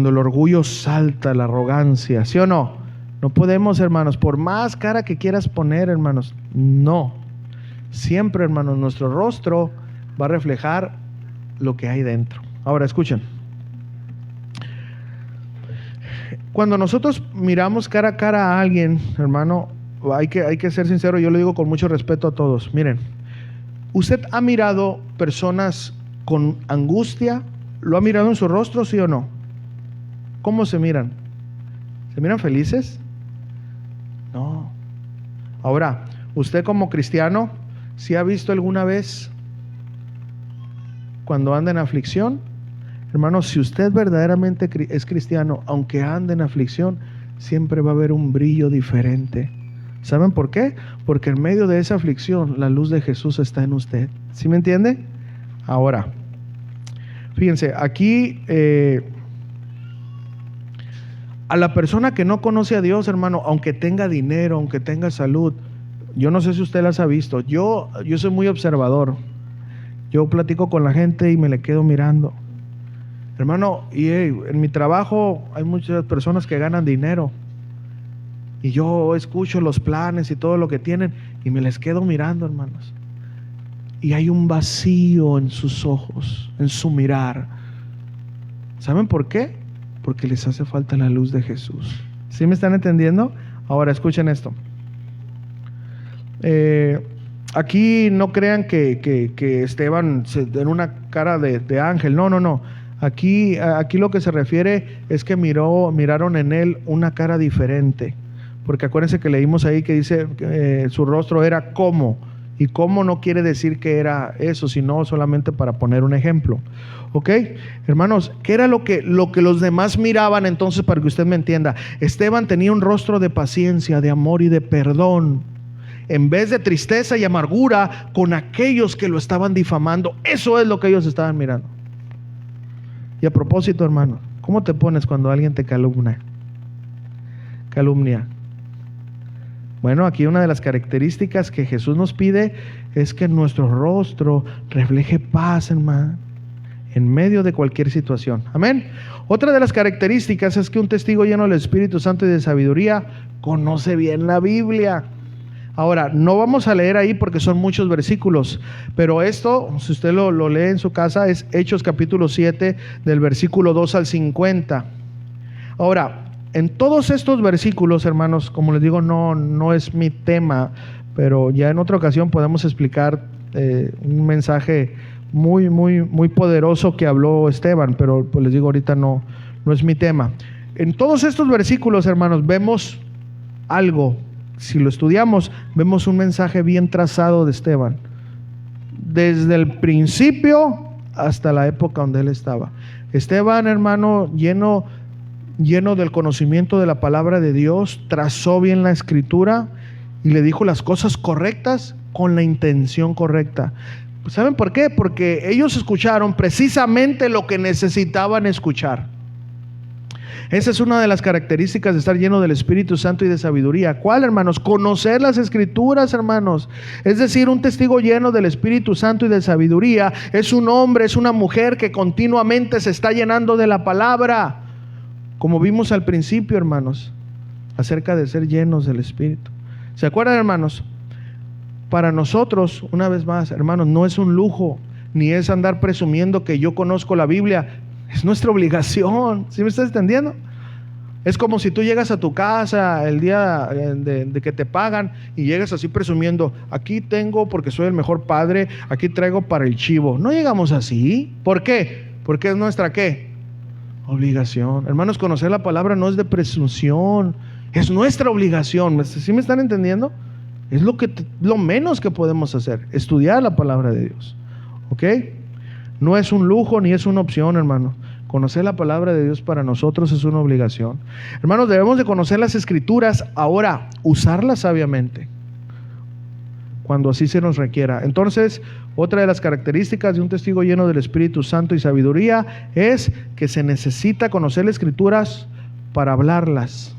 el orgullo salta, la arrogancia, ¿sí o no? No podemos, hermanos, por más cara que quieras poner, hermanos, no. Siempre, hermanos, nuestro rostro va a reflejar lo que hay dentro. Ahora, escuchen. Cuando nosotros miramos cara a cara a alguien, hermano, hay que ser sincero, yo lo digo con mucho respeto a todos. Miren, ¿usted ha mirado personas con angustia? ¿Lo ha mirado en su rostro, sí o no? ¿Cómo se miran? ¿Se miran felices? No. Ahora, usted como cristiano, ¿sí ha visto alguna vez cuando anda en aflicción? Hermanos, si usted verdaderamente es cristiano, aunque ande en aflicción, siempre va a haber un brillo diferente. ¿Saben por qué? Porque en medio de esa aflicción, la luz de Jesús está en usted. ¿Sí me entiende? Ahora, fíjense, aquí a la persona que no conoce a Dios, hermano, aunque tenga dinero, aunque tenga salud, yo no sé si usted las ha visto. Yo soy muy observador. Yo platico con la gente y me le quedo mirando. Hermano, y en mi trabajo hay muchas personas que ganan dinero y yo escucho los planes y todo lo que tienen y me les quedo mirando, hermanos, y hay un vacío en sus ojos, en su mirar. ¿Saben por qué? Porque les hace falta la luz de Jesús. ¿Sí me están entendiendo? Ahora escuchen esto. Aquí no crean que Esteban en una cara de ángel. No. Aquí lo que se refiere es que miraron en él una cara diferente. Porque acuérdense que leímos ahí que dice su rostro era como. Y como no quiere decir que era eso, sino solamente para poner un ejemplo. ¿Ok? Hermanos, ¿qué era lo que los demás miraban entonces, para que usted me entienda? Esteban tenía un rostro de paciencia, de amor y de perdón, en vez de tristeza y amargura con aquellos que lo estaban difamando. Eso es lo que ellos estaban mirando. Y a propósito, hermano, ¿cómo te pones cuando alguien te calumnia? Bueno, aquí una de las características que Jesús nos pide es que nuestro rostro refleje paz, hermano, en medio de cualquier situación. Amén. Otra de las características es que un testigo lleno del Espíritu Santo y de sabiduría conoce bien la Biblia. Ahora, no vamos a leer ahí porque son muchos versículos, pero esto, si usted lo lee en su casa, es Hechos capítulo 7, del versículo 2 al 50. Ahora, en todos estos versículos, hermanos, como les digo, no es mi tema, pero ya en otra ocasión podemos explicar un mensaje muy, muy, muy poderoso que habló Esteban, pero pues les digo, ahorita no es mi tema. En todos estos versículos, hermanos, vemos algo. Si lo estudiamos, vemos un mensaje bien trazado de Esteban, desde el principio hasta la época donde él estaba. Esteban, hermano, lleno del conocimiento de la palabra de Dios, trazó bien la escritura y le dijo las cosas correctas con la intención correcta. ¿Saben por qué? Porque ellos escucharon precisamente lo que necesitaban escuchar. Esa es una de las características de estar lleno del Espíritu Santo y de sabiduría. ¿Cuál, hermanos? Conocer las Escrituras, hermanos. Es decir, un testigo lleno del Espíritu Santo y de sabiduría es un hombre, es una mujer que continuamente se está llenando de la palabra. Como vimos al principio, hermanos, acerca de ser llenos del Espíritu. ¿Se acuerdan, hermanos? Para nosotros, una vez más, hermanos, no es un lujo, ni es andar presumiendo que yo conozco la Biblia. Es nuestra obligación. ¿Sí me estás entendiendo? Es como si tú llegas a tu casa el día de que te pagan y llegas así presumiendo: aquí tengo porque soy el mejor padre, aquí traigo para el chivo. No llegamos así. ¿Por qué? Porque es nuestra ¿qué? Obligación. Hermanos, conocer la palabra no es de presunción, es nuestra obligación. ¿Sí me están entendiendo? Es lo menos que podemos hacer, estudiar la palabra de Dios. ¿Ok? No es un lujo ni es una opción, hermano. Conocer la palabra de Dios para nosotros es una obligación. Hermanos, debemos de conocer las Escrituras, ahora usarlas sabiamente, cuando así se nos requiera. Entonces, otra de las características de un testigo lleno del Espíritu Santo y sabiduría es que se necesita conocer las Escrituras para hablarlas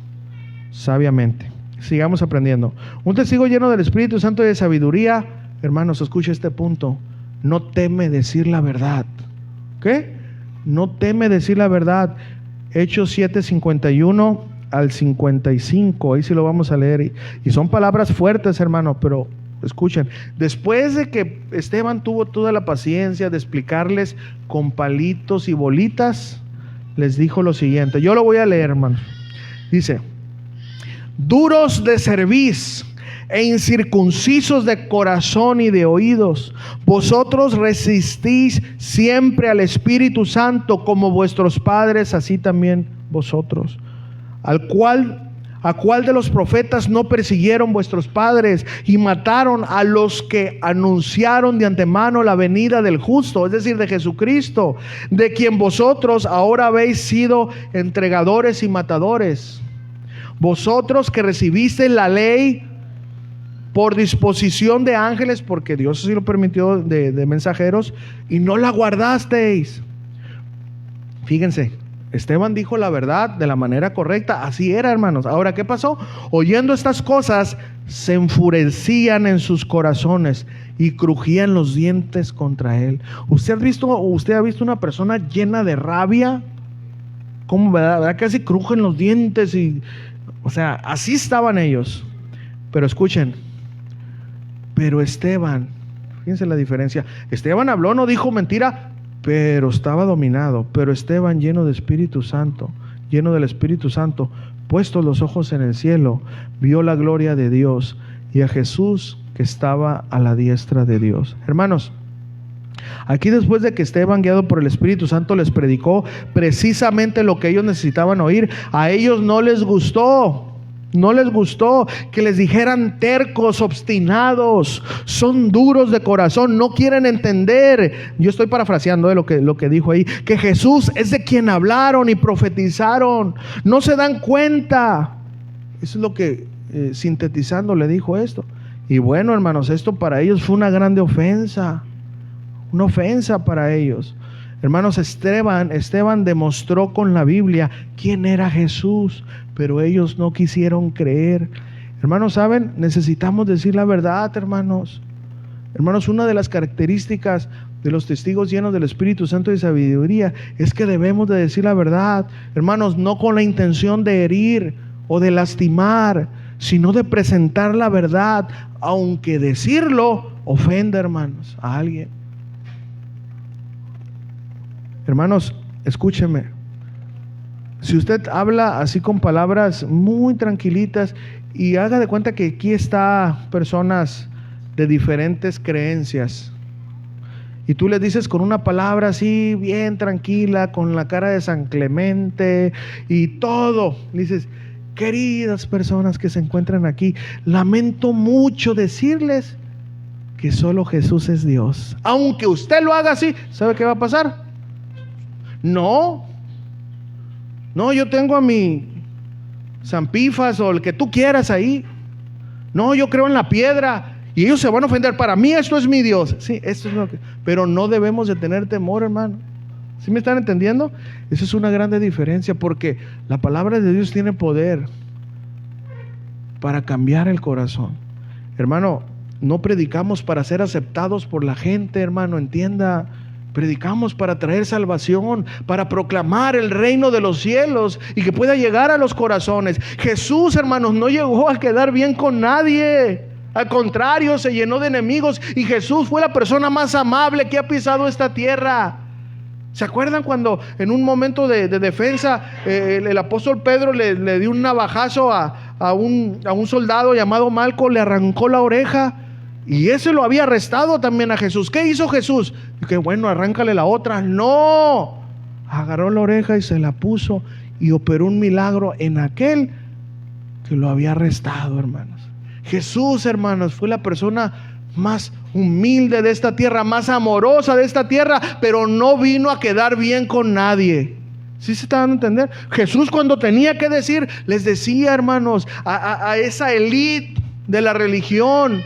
sabiamente. Sigamos aprendiendo. Un testigo lleno del Espíritu Santo y de sabiduría, hermanos, escuche este punto: no teme decir la verdad. ¿Qué? No teme decir la verdad. Hechos 7, 51 al 55. Ahí sí lo vamos a leer. Y son palabras fuertes, hermano, pero escuchen. Después de que Esteban tuvo toda la paciencia de explicarles con palitos y bolitas, les dijo lo siguiente. Yo lo voy a leer, hermano. Dice: duros de cerviz e incircuncisos de corazón y de oídos, vosotros resistís siempre al Espíritu Santo, como vuestros padres, así también vosotros. ¿A cuál de los profetas no persiguieron vuestros padres y mataron a los que anunciaron de antemano la venida del justo, es decir, de Jesucristo, de quien vosotros ahora habéis sido entregadores y matadores? Vosotros que recibisteis la ley por disposición de ángeles, porque Dios así lo permitió, de mensajeros, y no la guardasteis. Fíjense, Esteban dijo la verdad de la manera correcta. Así era, hermanos. Ahora, ¿qué pasó? Oyendo estas cosas, se enfurecían en sus corazones y crujían los dientes contra él. ¿Usted ha visto una persona llena de rabia? ¿Cómo, verdad? Casi crujen los dientes o sea, así estaban ellos. Pero escuchen, pero Esteban, fíjense la diferencia. Esteban habló, no dijo mentira, pero estaba dominado. Pero Esteban, lleno de Espíritu Santo, lleno del Espíritu Santo, puestos los ojos en el cielo, vio la gloria de Dios y a Jesús que estaba a la diestra de Dios. Hermanos, aquí después de que Esteban, guiado por el Espíritu Santo, les predicó precisamente lo que ellos necesitaban oír, a ellos no les gustó que les dijeran tercos, obstinados, son duros de corazón, no quieren entender. Yo estoy parafraseando lo que dijo ahí, que Jesús es de quien hablaron y profetizaron, no se dan cuenta. Eso es lo que sintetizando le dijo esto. Y bueno, hermanos, esto para ellos fue una grande ofensa. Una ofensa para ellos. Hermanos, Esteban demostró con la Biblia quién era Jesús, pero ellos no quisieron creer. Hermanos, ¿saben? Necesitamos decir la verdad, hermanos. Hermanos, una de las características de los testigos llenos del Espíritu Santo y sabiduría es que debemos de decir la verdad. Hermanos, no con la intención de herir o de lastimar, sino de presentar la verdad, aunque decirlo ofenda, hermanos, a alguien. Hermanos, escúcheme. Si usted habla así con palabras muy tranquilitas y haga de cuenta que aquí está personas de diferentes creencias y tú les dices con una palabra así bien tranquila, con la cara de San Clemente y todo, dices: queridas personas que se encuentran aquí, lamento mucho decirles que solo Jesús es Dios. Aunque usted lo haga así, ¿sabe qué va a pasar? No, yo tengo a mi San Pifas o el que tú quieras ahí. No, yo creo en la piedra. Y ellos se van a ofender. Para mí esto es mi Dios. Sí, esto es lo que... Pero no debemos de tener temor, hermano. ¿Sí me están entendiendo? Esa es una grande diferencia, porque la palabra de Dios tiene poder para cambiar el corazón. Hermano, no predicamos para ser aceptados por la gente, hermano, entienda. Predicamos para traer salvación, para proclamar el reino de los cielos y que pueda llegar a los corazones. Jesús, hermanos, no llegó a quedar bien con nadie. Al contrario, se llenó de enemigos, y Jesús fue la persona más amable que ha pisado esta tierra. ¿Se acuerdan cuando en un momento de defensa el apóstol Pedro le dio un navajazo a un soldado llamado Malco, le arrancó la oreja? Y ese lo había arrestado también a Jesús. ¿Qué hizo Jesús? Que bueno, arráncale la otra. No, agarró la oreja y se la puso y operó un milagro en aquel que lo había arrestado, hermanos. Jesús, hermanos, fue la persona más humilde de esta tierra, más amorosa de esta tierra, pero no vino a quedar bien con nadie. ¿Sí se está dando a entender? Jesús, cuando tenía que decir, les decía, hermanos, a esa élite de la religión: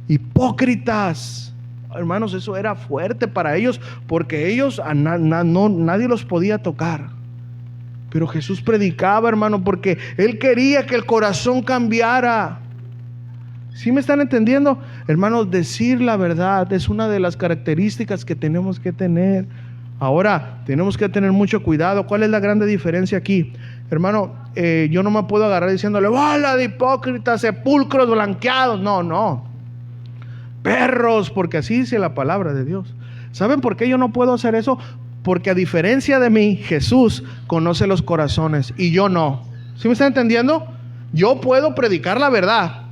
hipócritas. Hermanos, eso era fuerte para ellos, porque ellos nadie los podía tocar. Pero Jesús predicaba, hermano, porque Él quería que el corazón cambiara. ¿Sí me están entendiendo? Hermanos, decir la verdad es una de las características que tenemos que tener. Ahora, tenemos que tener mucho cuidado. ¿Cuál es la grande diferencia aquí? Hermano, yo no me puedo agarrar diciéndole: ¡bola de hipócritas, sepulcros blanqueados! No. Perros, porque así dice la palabra de Dios. ¿Saben por qué yo no puedo hacer eso? Porque a diferencia de mí, Jesús conoce los corazones y yo no. ¿Sí me están entendiendo? Yo puedo predicar la verdad,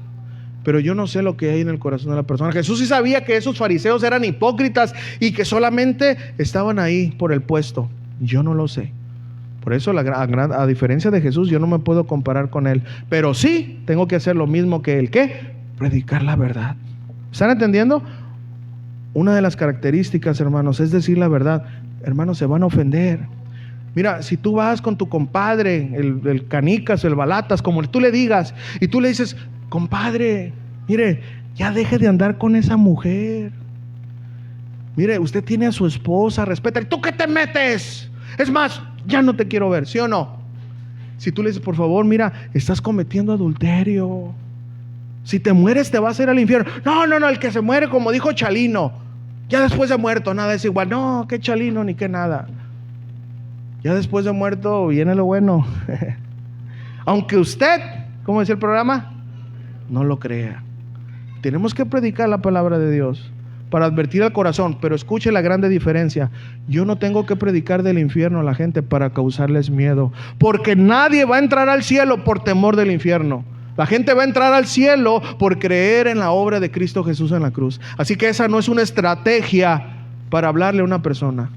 pero yo no sé lo que hay en el corazón de la persona. Jesús sí sabía que esos fariseos eran hipócritas y que solamente estaban ahí por el puesto. Yo no lo sé. Por eso, a diferencia de Jesús, yo no me puedo comparar con Él. Pero sí tengo que hacer lo mismo que Él. ¿Qué? Predicar la verdad. ¿Están entendiendo? Una de las características, hermanos, es decir la verdad. Hermanos, se van a ofender. Mira, si tú vas con tu compadre, el canicas, el balatas, como tú le digas, y tú le dices: compadre, mire, ya deje de andar con esa mujer. Mire, usted tiene a su esposa, respeta. ¿Y tú qué te metes? Es más, ya no te quiero ver, ¿sí o no? Si tú le dices: por favor, mira, estás cometiendo adulterio. Si te mueres te vas a ir al infierno. No, el que se muere, como dijo Chalino, ya después de muerto nada es igual. No, qué Chalino ni qué nada. Ya después de muerto viene lo bueno. Aunque usted, ¿cómo decía el programa?, no lo crea. Tenemos que predicar la palabra de Dios para advertir al corazón. Pero escuche la grande diferencia. Yo no tengo que predicar del infierno a la gente para causarles miedo, porque nadie va a entrar al cielo por temor del infierno. La gente va a entrar al cielo por creer en la obra de Cristo Jesús en la cruz. Así que esa no es una estrategia para hablarle a una persona.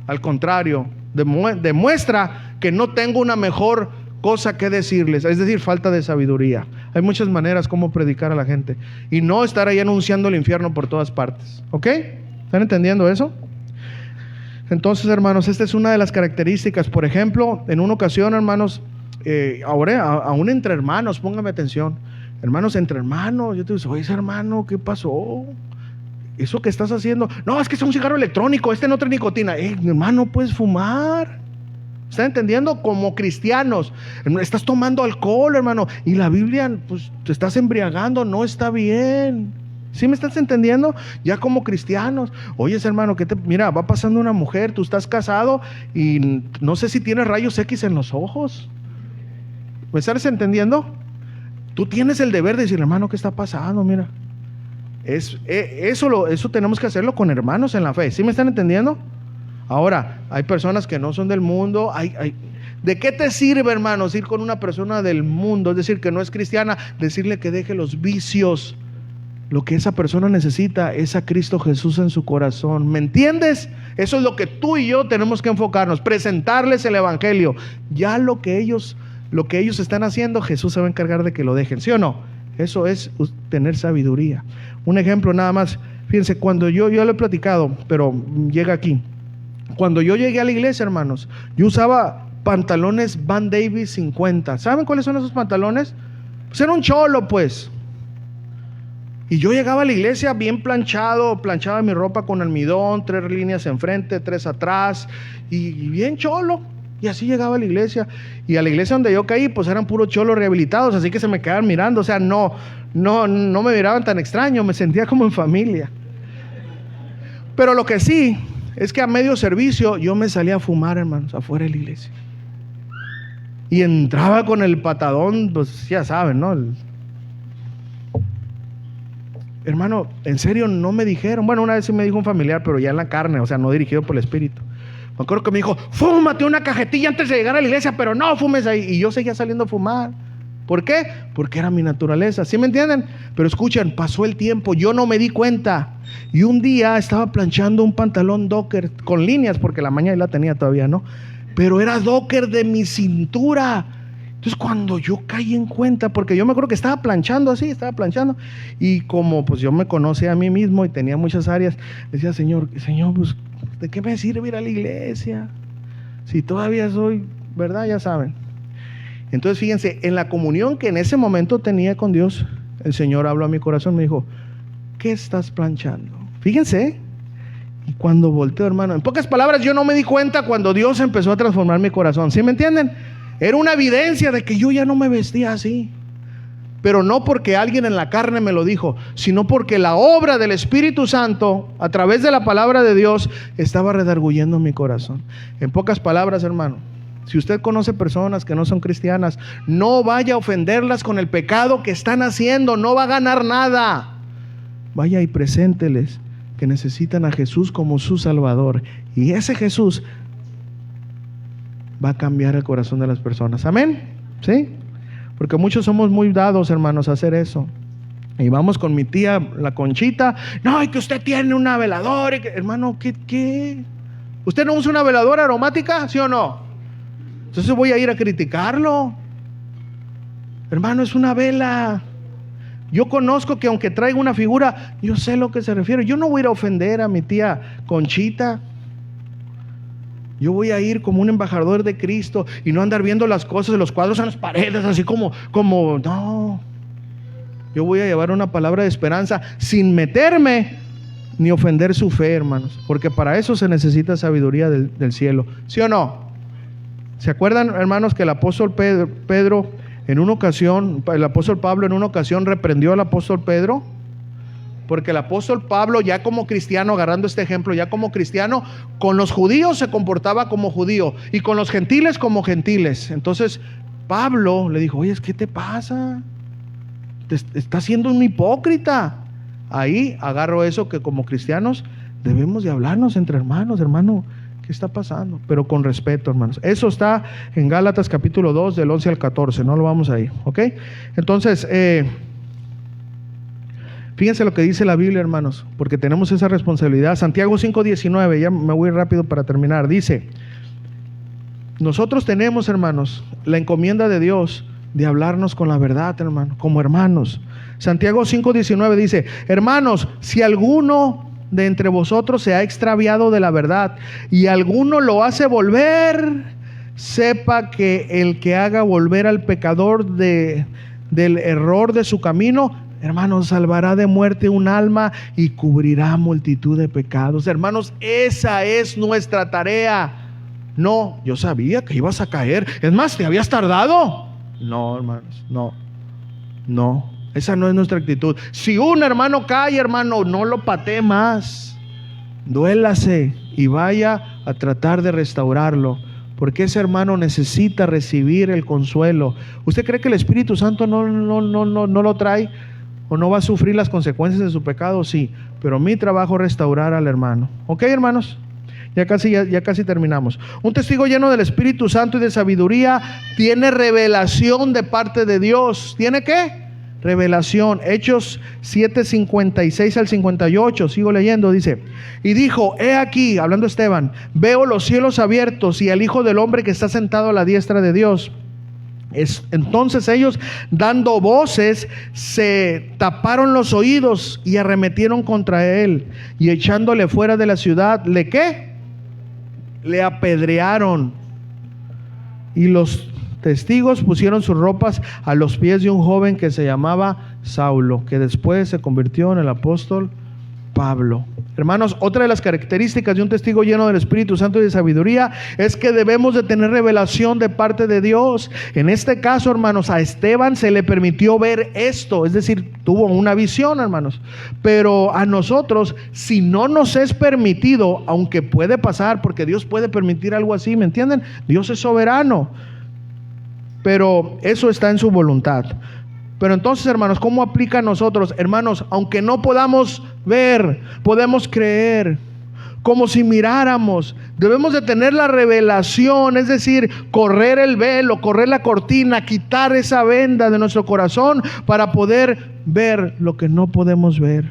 Al contrario, demuestra que no tengo una mejor cosa que decirles, es decir, falta de sabiduría. Hay muchas maneras como predicar a la gente y no estar ahí anunciando el infierno por todas partes. ¿Ok? ¿Están entendiendo eso? Entonces, hermanos, esta es una de las características. Por ejemplo, en una ocasión, hermanos, ahora aún entre hermanos, póngame atención, hermanos, entre hermanos, yo te digo: oye, hermano, ¿qué pasó? ¿Eso que estás haciendo? No, es que es un cigarro electrónico, no trae nicotina. Hermano, puedes fumar. ¿Están entendiendo? Como cristianos, estás tomando alcohol, hermano, y la Biblia, pues te estás embriagando, no está bien. ¿Sí me estás entendiendo? Ya como cristianos, oye, hermano, mira, va pasando una mujer, tú estás casado y no sé si tienes rayos X en los ojos. ¿Me estás entendiendo? Tú tienes el deber de decir, hermano, ¿qué está pasando? Mira, eso tenemos que hacerlo con hermanos en la fe. ¿Sí me están entendiendo? Ahora, hay personas que no son del mundo. ¿De qué te sirve, hermanos, ir con una persona del mundo? Es decir, que no es cristiana, decirle que deje los vicios. Lo que esa persona necesita es a Cristo Jesús en su corazón. ¿Me entiendes? Eso es lo que tú y yo tenemos que enfocarnos, presentarles el evangelio. Ya lo que ellos están haciendo, Jesús se va a encargar de que lo dejen, ¿sí o no? Eso es tener sabiduría. Un ejemplo nada más. Fíjense, cuando yo lo he platicado, pero llega aquí. Cuando yo llegué a la iglesia, hermanos, yo usaba pantalones Van Davis 50. ¿Saben cuáles son esos pantalones? Pues era un cholo, pues. Y yo llegaba a la iglesia bien planchado, planchaba mi ropa con almidón, 3 líneas enfrente, 3 atrás, y bien cholo. Y así llegaba a la iglesia. Y a la iglesia donde yo caí, pues eran puros cholos rehabilitados, así que se me quedaban mirando. O sea, no me miraban tan extraño, me sentía como en familia. Pero lo que sí es que a medio servicio yo me salía a fumar, hermanos, afuera de la iglesia. Y entraba con el patadón, pues ya saben, ¿no? Hermano, en serio no me dijeron. Bueno, una vez sí me dijo un familiar, pero ya en la carne, o sea, no dirigido por el Espíritu. Me acuerdo que me dijo, fúmate una cajetilla antes de llegar a la iglesia, pero no fumes ahí. Y yo seguía saliendo a fumar. ¿Por qué? Porque era mi naturaleza. ¿Sí me entienden? Pero escuchen, pasó el tiempo, yo no me di cuenta. Y un día estaba planchando un pantalón docker con líneas, porque la mañana la tenía todavía, ¿no? Pero era docker de mi cintura. Entonces cuando yo caí en cuenta, porque yo me acuerdo que estaba planchando, y como pues yo me conocía a mí mismo y tenía muchas áreas, decía, Señor, pues ¿de qué me sirve ir a la iglesia? Si todavía soy, ¿verdad? Ya saben. Entonces fíjense, en la comunión que en ese momento tenía con Dios, el Señor habló a mi corazón, me dijo, ¿qué estás planchando? Fíjense. Y cuando volteo, hermano, en pocas palabras, yo no me di cuenta cuando Dios empezó a transformar mi corazón. ¿Sí me entienden? Era una evidencia de que yo ya no me vestía así. Pero no porque alguien en la carne me lo dijo, sino porque la obra del Espíritu Santo, a través de la palabra de Dios, estaba redarguyendo mi corazón. En pocas palabras, hermano, si usted conoce personas que no son cristianas, no vaya a ofenderlas con el pecado que están haciendo, no va a ganar nada. Vaya y presénteles que necesitan a Jesús como su Salvador. Y ese Jesús va a cambiar el corazón de las personas. Amén. ¿Sí? Porque muchos somos muy dados, hermanos, a hacer eso. Y vamos con mi tía, la Conchita. No, y que usted tiene una veladora. Hermano, ¿qué? ¿Usted no usa una veladora aromática? ¿Sí o no? Entonces voy a ir a criticarlo. Hermano, es una vela. Yo conozco que aunque traiga una figura, yo sé lo que se refiere. Yo no voy a ir a ofender a mi tía Conchita. Yo voy a ir como un embajador de Cristo y no andar viendo las cosas de los cuadros en las paredes, así como no. Yo voy a llevar una palabra de esperanza sin meterme ni ofender su fe, hermanos, porque para eso se necesita sabiduría del cielo. ¿Sí o no? ¿Se acuerdan, hermanos, que el apóstol Pedro en una ocasión, el apóstol Pablo en una ocasión reprendió al apóstol Pedro? Porque el apóstol Pablo, ya como cristiano, agarrando este ejemplo, ya como cristiano, con los judíos se comportaba como judío y con los gentiles como gentiles. Entonces Pablo le dijo, oye, ¿qué te pasa? Te estás siendo un hipócrita. Ahí agarro eso, que como cristianos debemos de hablarnos entre hermanos. Hermano, ¿qué está pasando? Pero con respeto, hermanos. Eso está en Gálatas capítulo 2 del 11 al 14, no lo vamos a ir, ¿ok? Entonces, fíjense lo que dice la Biblia, hermanos, porque tenemos esa responsabilidad. Santiago 5:19, ya me voy rápido para terminar. Dice, nosotros tenemos, hermanos, la encomienda de Dios de hablarnos con la verdad, hermano, como hermanos. Santiago 5:19 dice, hermanos, si alguno de entre vosotros se ha extraviado de la verdad y alguno lo hace volver, sepa que el que haga volver al pecador del error de su camino, hermanos, salvará de muerte un alma y cubrirá multitud de pecados. Hermanos, esa es nuestra tarea. No, yo sabía que ibas a caer. Es más, ¿te habías tardado? No, hermanos, no. Esa no es nuestra actitud. Si un hermano cae, hermano, no lo patee más. Duélase y vaya a tratar de restaurarlo. porque ese hermano necesita recibir el consuelo. ¿Usted cree que el Espíritu Santo no lo trae o no va a sufrir las consecuencias de su pecado? Sí, pero mi trabajo es restaurar al hermano. ¿Ok, hermanos? Ya casi terminamos. Un testigo lleno del Espíritu Santo y de sabiduría tiene revelación de parte de Dios. ¿Tiene qué? Revelación. Hechos 7:56 al 58. Sigo leyendo, dice: y dijo: he aquí, hablando Esteban, veo los cielos abiertos y al Hijo del Hombre que está sentado a la diestra de Dios. Entonces ellos, dando voces, se taparon los oídos y arremetieron contra él, y echándole fuera de la ciudad, ¿le qué? Le apedrearon. Y los testigos pusieron sus ropas a los pies de un joven que se llamaba Saulo, que después se convirtió en el apóstol Pablo. Hermanos, otra de las características de un testigo lleno del Espíritu Santo y de sabiduría es que debemos de tener revelación de parte de Dios. En este caso, hermanos, a Esteban se le permitió ver esto, es decir, tuvo una visión, hermanos. Pero a nosotros, si no nos es permitido, aunque puede pasar, porque Dios puede permitir algo así, ¿me entienden? Dios es soberano, pero eso está en su voluntad. Pero entonces, hermanos, ¿cómo aplica a nosotros? Hermanos, aunque no podamos ver, podemos creer, como si miráramos. Debemos de tener la revelación, es decir, correr el velo, correr la cortina, quitar esa venda de nuestro corazón para poder ver lo que no podemos ver,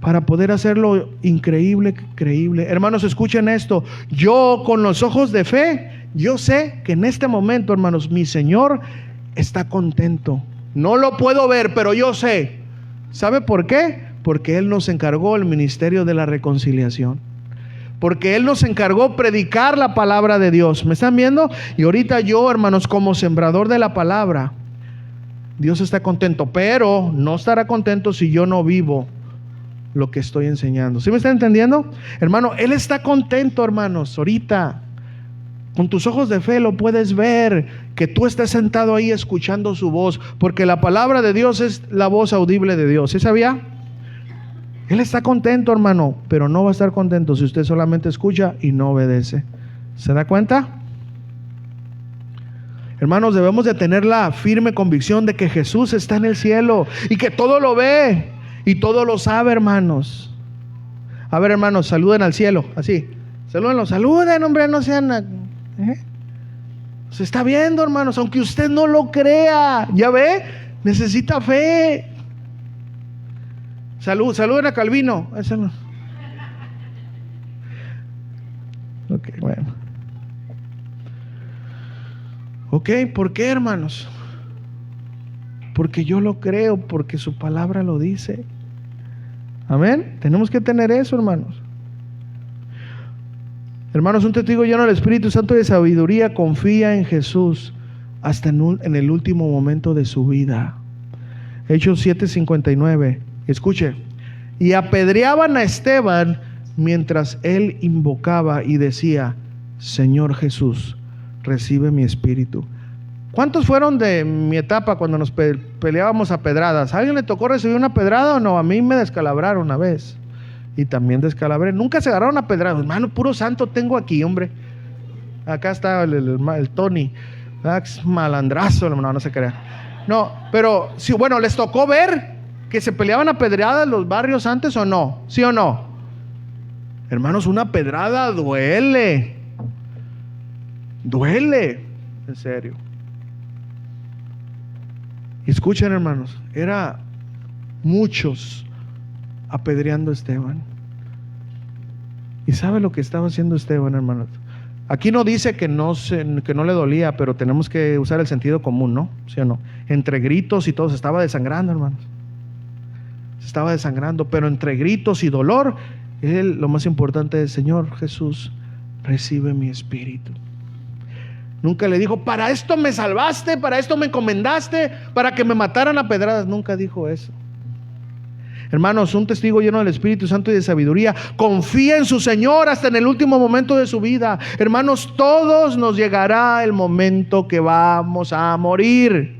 para poder hacer lo increíble, creíble. Hermanos, escuchen esto. Yo, con los ojos de fe, yo sé que en este momento, hermanos, mi Señor está contento. No lo puedo ver, pero yo sé. ¿Sabe por qué? Porque Él nos encargó el ministerio de la reconciliación. Porque Él nos encargó predicar la palabra de Dios. ¿Me están viendo? Y ahorita yo, hermanos, como sembrador de la palabra, Dios está contento, pero no estará contento si yo no vivo lo que estoy enseñando. ¿Sí me están entendiendo? Hermano, Él está contento, hermanos, ahorita. Con tus ojos de fe lo puedes ver, que tú estás sentado ahí escuchando su voz, porque la palabra de Dios es la voz audible de Dios. ¿Sí sabía? Él está contento, hermano, pero no va a estar contento si usted solamente escucha y no obedece. ¿Se da cuenta? Hermanos, debemos de tener la firme convicción de que Jesús está en el cielo y que todo lo ve y todo lo sabe, hermanos. A ver, hermanos, saluden al cielo, así. Salúdenlo, saluden, hombre, no sean... Se está viendo, hermanos, aunque usted no lo crea. ¿Ya ve? Necesita fe. Saluden a Calvino. Eso no. Ok, bueno. Ok, ¿por qué, hermanos? Porque yo lo creo, porque su palabra lo dice. Amén. Tenemos que tener eso, hermanos. Hermanos, un testigo lleno del Espíritu Santo y de sabiduría confía en Jesús hasta en el último momento de su vida. Hechos 7:59. Escuche. Y apedreaban a Esteban mientras él invocaba y decía: Señor Jesús, recibe mi espíritu. ¿Cuántos fueron de mi etapa cuando nos peleábamos a pedradas? ¿A alguien le tocó recibir una pedrada o no? A mí me descalabraron una vez. Y también descalabré. Nunca se agarraron a pedradas. Hermano, puro santo tengo aquí, hombre. Acá está el Tony. Malandrazo, hermano, no se crea. No, pero sí, bueno, ¿les tocó ver que se peleaban a pedradas los barrios antes o no? ¿Sí o no? Hermanos, una pedrada duele. Duele. En serio. Y escuchen, hermanos, era muchos apedreando a Esteban. ¿Y sabe lo que estaba haciendo Esteban, hermanos? Aquí no dice que no le dolía, pero tenemos que usar el sentido común, ¿no? ¿Sí o no? Entre gritos y todo, se estaba desangrando, hermanos. Se estaba desangrando, pero entre gritos y dolor, él, lo más importante es: Señor Jesús, recibe mi espíritu. Nunca le dijo: para esto me salvaste, para esto me encomendaste, para que me mataran a pedradas. Nunca dijo eso. Hermanos, un testigo lleno del Espíritu Santo y de sabiduría confía en su Señor hasta en el último momento de su vida. Hermanos, todos nos llegará el momento que vamos a morir.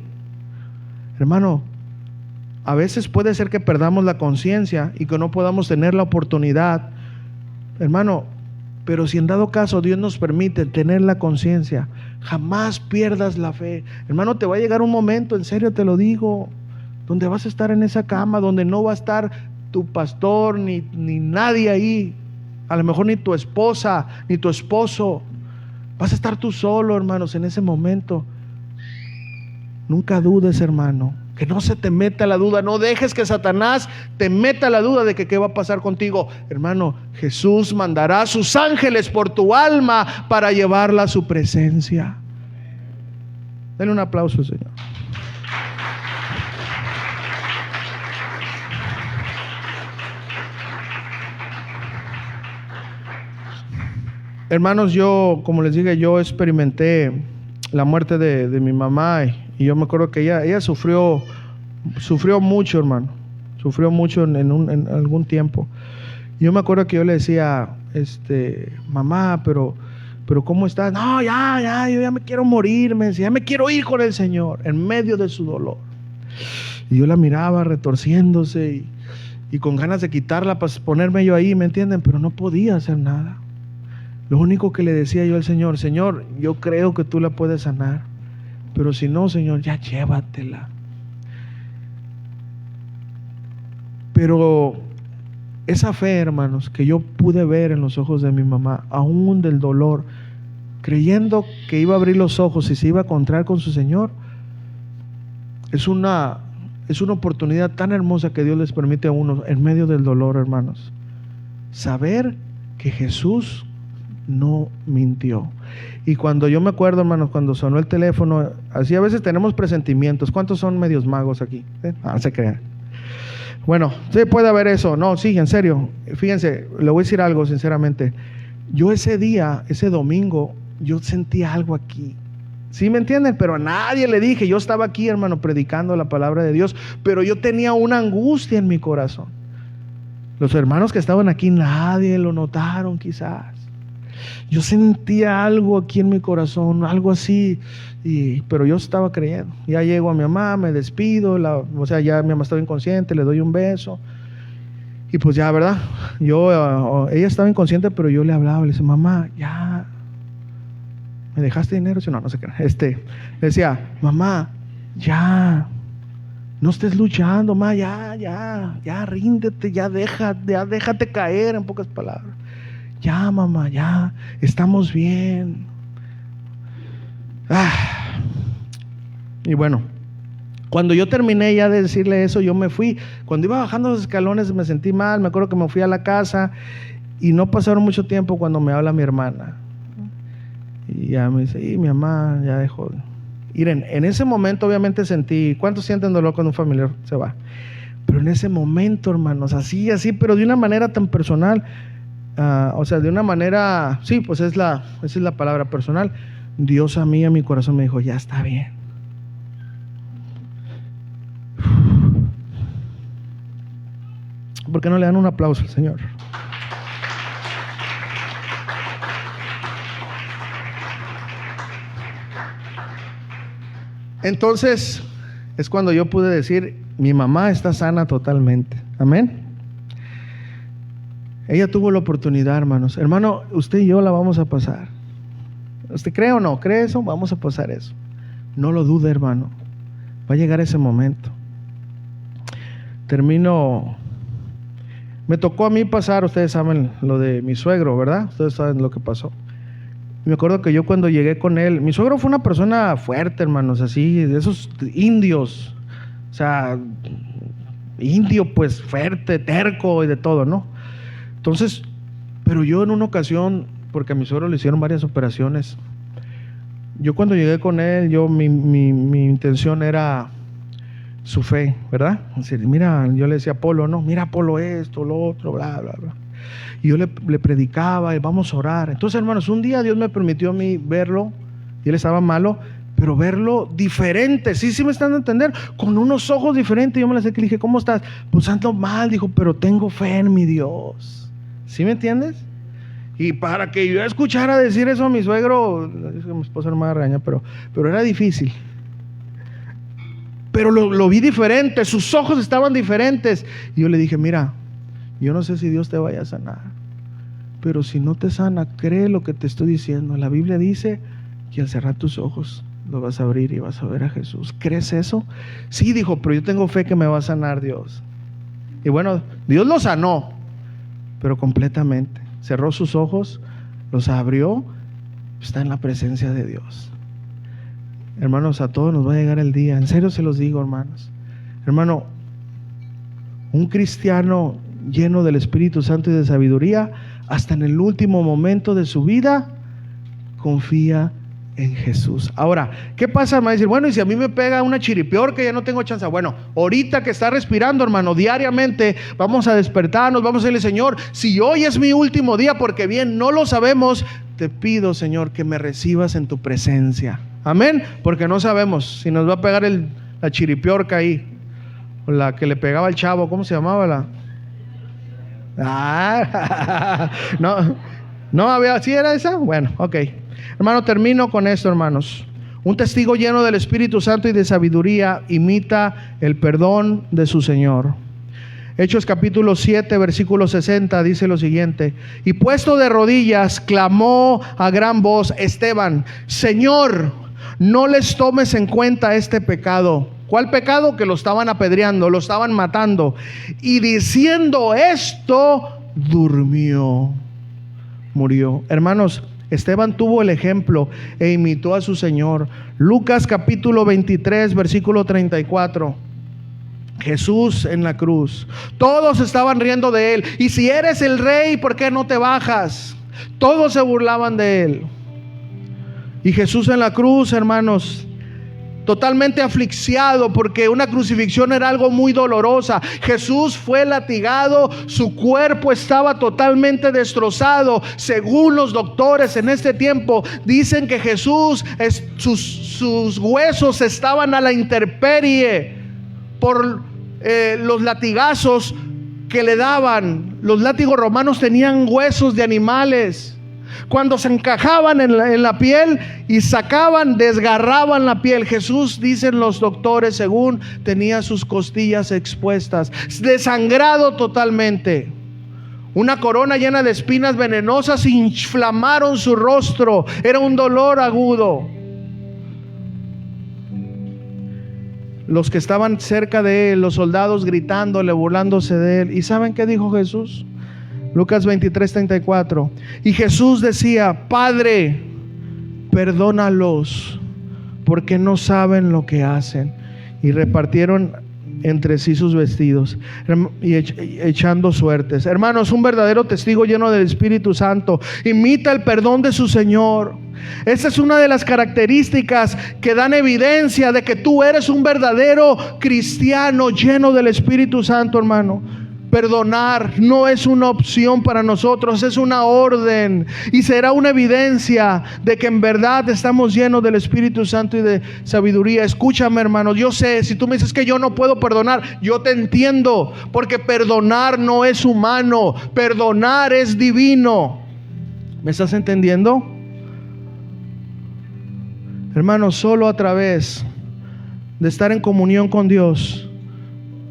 Hermano, a veces puede ser que perdamos la conciencia y que no podamos tener la oportunidad. Hermano, Pero si en dado caso Dios nos permite tener la conciencia, jamás pierdas la fe. Hermano, te va a llegar un momento, en serio te lo digo, donde vas a estar en esa cama, donde no va a estar tu pastor ni nadie ahí, a lo mejor ni tu esposa, ni tu esposo. Vas a estar tú solo, hermanos, en ese momento. Nunca dudes, hermano, que no se te meta la duda. No dejes que Satanás te meta la duda de que qué va a pasar contigo. Hermano, Jesús mandará a sus ángeles por tu alma para llevarla a su presencia. Denle un aplauso, Señor. Hermanos, yo, como les dije, yo experimenté la muerte de mi mamá y yo me acuerdo que ella sufrió mucho, hermano. Sufrió mucho en algún tiempo. Yo me acuerdo que yo le decía, mamá, pero ¿cómo estás? No, ya, yo ya me quiero morir, me decía, ya me quiero ir con el Señor, en medio de su dolor. Y yo la miraba retorciéndose y con ganas de quitarla para ponerme yo ahí, ¿me entienden? Pero no podía hacer nada. Lo único que le decía yo al Señor, Señor, yo creo que tú la puedes sanar, pero si no, Señor, ya llévatela. Pero esa fe, hermanos, que yo pude ver en los ojos de mi mamá, aún del dolor, creyendo que iba a abrir los ojos y se iba a encontrar con su Señor, es una oportunidad tan hermosa que Dios les permite a uno en medio del dolor, hermanos. Saber que Jesús no mintió. Y cuando yo me acuerdo, hermanos, cuando sonó el teléfono, así a veces tenemos presentimientos. ¿Cuántos son medios magos aquí? Se crean. Bueno, sí puede haber eso. No, sí, en serio. Fíjense, le voy a decir algo sinceramente. Yo ese día, ese domingo, yo sentí algo aquí. ¿Sí me entienden? Pero a nadie le dije. Yo estaba aquí, hermano, predicando la palabra de Dios, pero yo tenía una angustia en mi corazón. Los hermanos que estaban aquí, nadie lo notaron quizás. Yo sentía algo aquí en mi corazón, algo así, pero yo estaba creyendo. Ya llego a mi mamá, me despido, ya mi mamá estaba inconsciente, le doy un beso. Y pues ya, ¿verdad? Ella estaba inconsciente, pero yo le hablaba, le decía, mamá, ya, ¿me dejaste dinero? No sé qué. Le decía, mamá, ya, no estés luchando, mamá, ya, ríndete, ya déjate caer, en pocas palabras. Ya, mamá, ya, estamos bien. Y bueno, cuando yo terminé ya de decirle eso, yo me fui. Cuando iba bajando los escalones me sentí mal. Me acuerdo que me fui a la casa y no pasaron mucho tiempo cuando me habla mi hermana. Y ya me dice, mi mamá ya dejó. Miren, en ese momento obviamente sentí, ¿cuántos sienten dolor cuando un familiar se va? Pero en ese momento, hermanos, así, pero de una manera tan personal. De una manera, sí, pues esa es la palabra personal. Dios a mí, a mi corazón me dijo, ya está bien. ¿Por qué no le dan un aplauso al Señor? Entonces es cuando yo pude decir, mi mamá está sana totalmente. Amén. Ella tuvo la oportunidad, hermanos. Hermano, usted y yo la vamos a pasar. ¿Usted cree o no? ¿Cree eso? Vamos a pasar eso. No lo dude, hermano. Va a llegar ese momento. Termino. Me tocó a mí pasar, ustedes saben lo de mi suegro, ¿verdad? Ustedes saben lo que pasó. Me acuerdo que yo cuando llegué con él, mi suegro fue una persona fuerte, hermanos, así, de esos indios. O sea, indio pues fuerte, terco y de todo, ¿no? Entonces, pero yo en una ocasión, porque a mi suegro le hicieron varias operaciones, yo cuando llegué con él, mi intención era su fe, ¿verdad? Es decir, mira, yo le decía a Polo, no, mira Polo esto, lo otro, bla, bla, bla. Y yo le predicaba y vamos a orar. Entonces, hermanos, un día Dios me permitió a mí verlo, y él estaba malo, pero verlo diferente, sí me están dando a entender, con unos ojos diferentes. Yo me le acerqué y le dije, ¿cómo estás? Pues ando mal, dijo, pero tengo fe en mi Dios. ¿Sí me entiendes? Y para que yo escuchara decir eso a mi suegro, mi esposa no me va a regañar, pero era difícil. Pero lo vi diferente, sus ojos estaban diferentes. Y yo le dije, mira, yo no sé si Dios te vaya a sanar, pero si no te sana, cree lo que te estoy diciendo. La Biblia dice que al cerrar tus ojos lo vas a abrir y vas a ver a Jesús. ¿Crees eso? Sí, dijo, pero yo tengo fe que me va a sanar Dios. Y bueno, Dios lo sanó, pero completamente. Cerró sus ojos, los abrió, está en la presencia de Dios. Hermanos, a todos nos va a llegar el día. En serio se los digo, hermanos. Hermano, un cristiano lleno del Espíritu Santo y de sabiduría, hasta en el último momento de su vida, confía en Jesús. Ahora, ¿qué pasa? Me va a decir, bueno, y si a mí me pega una chiripiorca, ya no tengo chance. Bueno, ahorita que está respirando, hermano, diariamente vamos a despertarnos, vamos a decirle, Señor, si hoy es mi último día, porque bien no lo sabemos, te pido, Señor, que me recibas en tu presencia. Amén, porque no sabemos si nos va a pegar la chiripiorca ahí, o la que le pegaba al chavo, ¿cómo se llamaba? No había, ¿sí era esa? Bueno, ok. Hermano, termino con esto, hermanos. Un testigo lleno del Espíritu Santo y de sabiduría imita el perdón de su Señor. Hechos capítulo 7, versículo 60 dice lo siguiente: y puesto de rodillas, clamó a gran voz Esteban: Señor, no les tomes en cuenta este pecado. ¿Cuál pecado? Que lo estaban apedreando, lo estaban matando. Y diciendo esto, murió. Hermanos, Esteban tuvo el ejemplo e imitó a su Señor. Lucas capítulo 23, versículo 34. Jesús en la cruz. Todos estaban riendo de él. Y si eres el rey, ¿por qué no te bajas? Todos se burlaban de él. Y Jesús en la cruz, hermanos, totalmente asfixiado, porque una crucifixión era algo muy dolorosa. Jesús fue latigado, su cuerpo estaba totalmente destrozado. Según los doctores en este tiempo, dicen que Jesús, sus huesos estaban a la intemperie por los latigazos que le daban. Los látigos romanos tenían huesos de animales. Cuando se encajaban en la piel y desgarraban la piel. Jesús, dicen los doctores, según tenía sus costillas expuestas, desangrado totalmente. Una corona llena de espinas venenosas inflamaron su rostro. Era un dolor agudo. Los que estaban cerca de él, los soldados gritándole, burlándose de él. ¿Y saben qué dijo Jesús? Lucas 23, 34. Y Jesús decía: Padre, perdónalos, porque no saben lo que hacen. Y repartieron entre sí sus vestidos y echando suertes. Hermanos, un verdadero testigo lleno del Espíritu Santo imita el perdón de su Señor. Esa es una de las características que dan evidencia de que tú eres un verdadero cristiano lleno del Espíritu Santo, hermano. Perdonar no es una opción para nosotros, es una orden, y será una evidencia de que en verdad estamos llenos del Espíritu Santo y de sabiduría. Escúchame, hermano, yo sé, si tú me dices que yo no puedo perdonar, yo te entiendo, porque perdonar no es humano, perdonar es divino. ¿Me estás entendiendo? Hermano, solo a través de estar en comunión con Dios,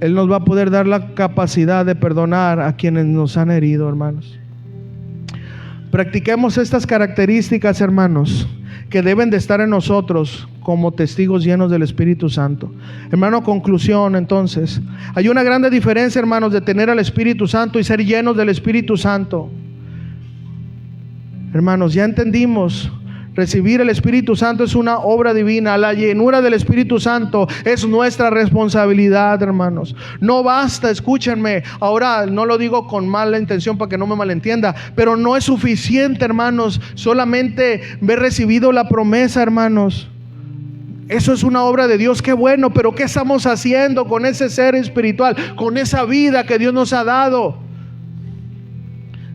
Él nos va a poder dar la capacidad de perdonar a quienes nos han herido, hermanos. Practiquemos estas características, hermanos, que deben de estar en nosotros como testigos llenos del Espíritu Santo. Hermano, conclusión entonces. Hay una grande diferencia, hermanos, de tener al Espíritu Santo y ser llenos del Espíritu Santo. Hermanos, ya entendimos. Recibir el Espíritu Santo es una obra divina. La llenura del Espíritu Santo es nuestra responsabilidad, hermanos. No basta, escúchenme, ahora no lo digo con mala intención para que no me malentienda, pero no es suficiente, hermanos, solamente haber recibido la promesa, hermanos. Eso es una obra de Dios, qué bueno, pero ¿qué estamos haciendo con ese ser espiritual, con esa vida que Dios nos ha dado?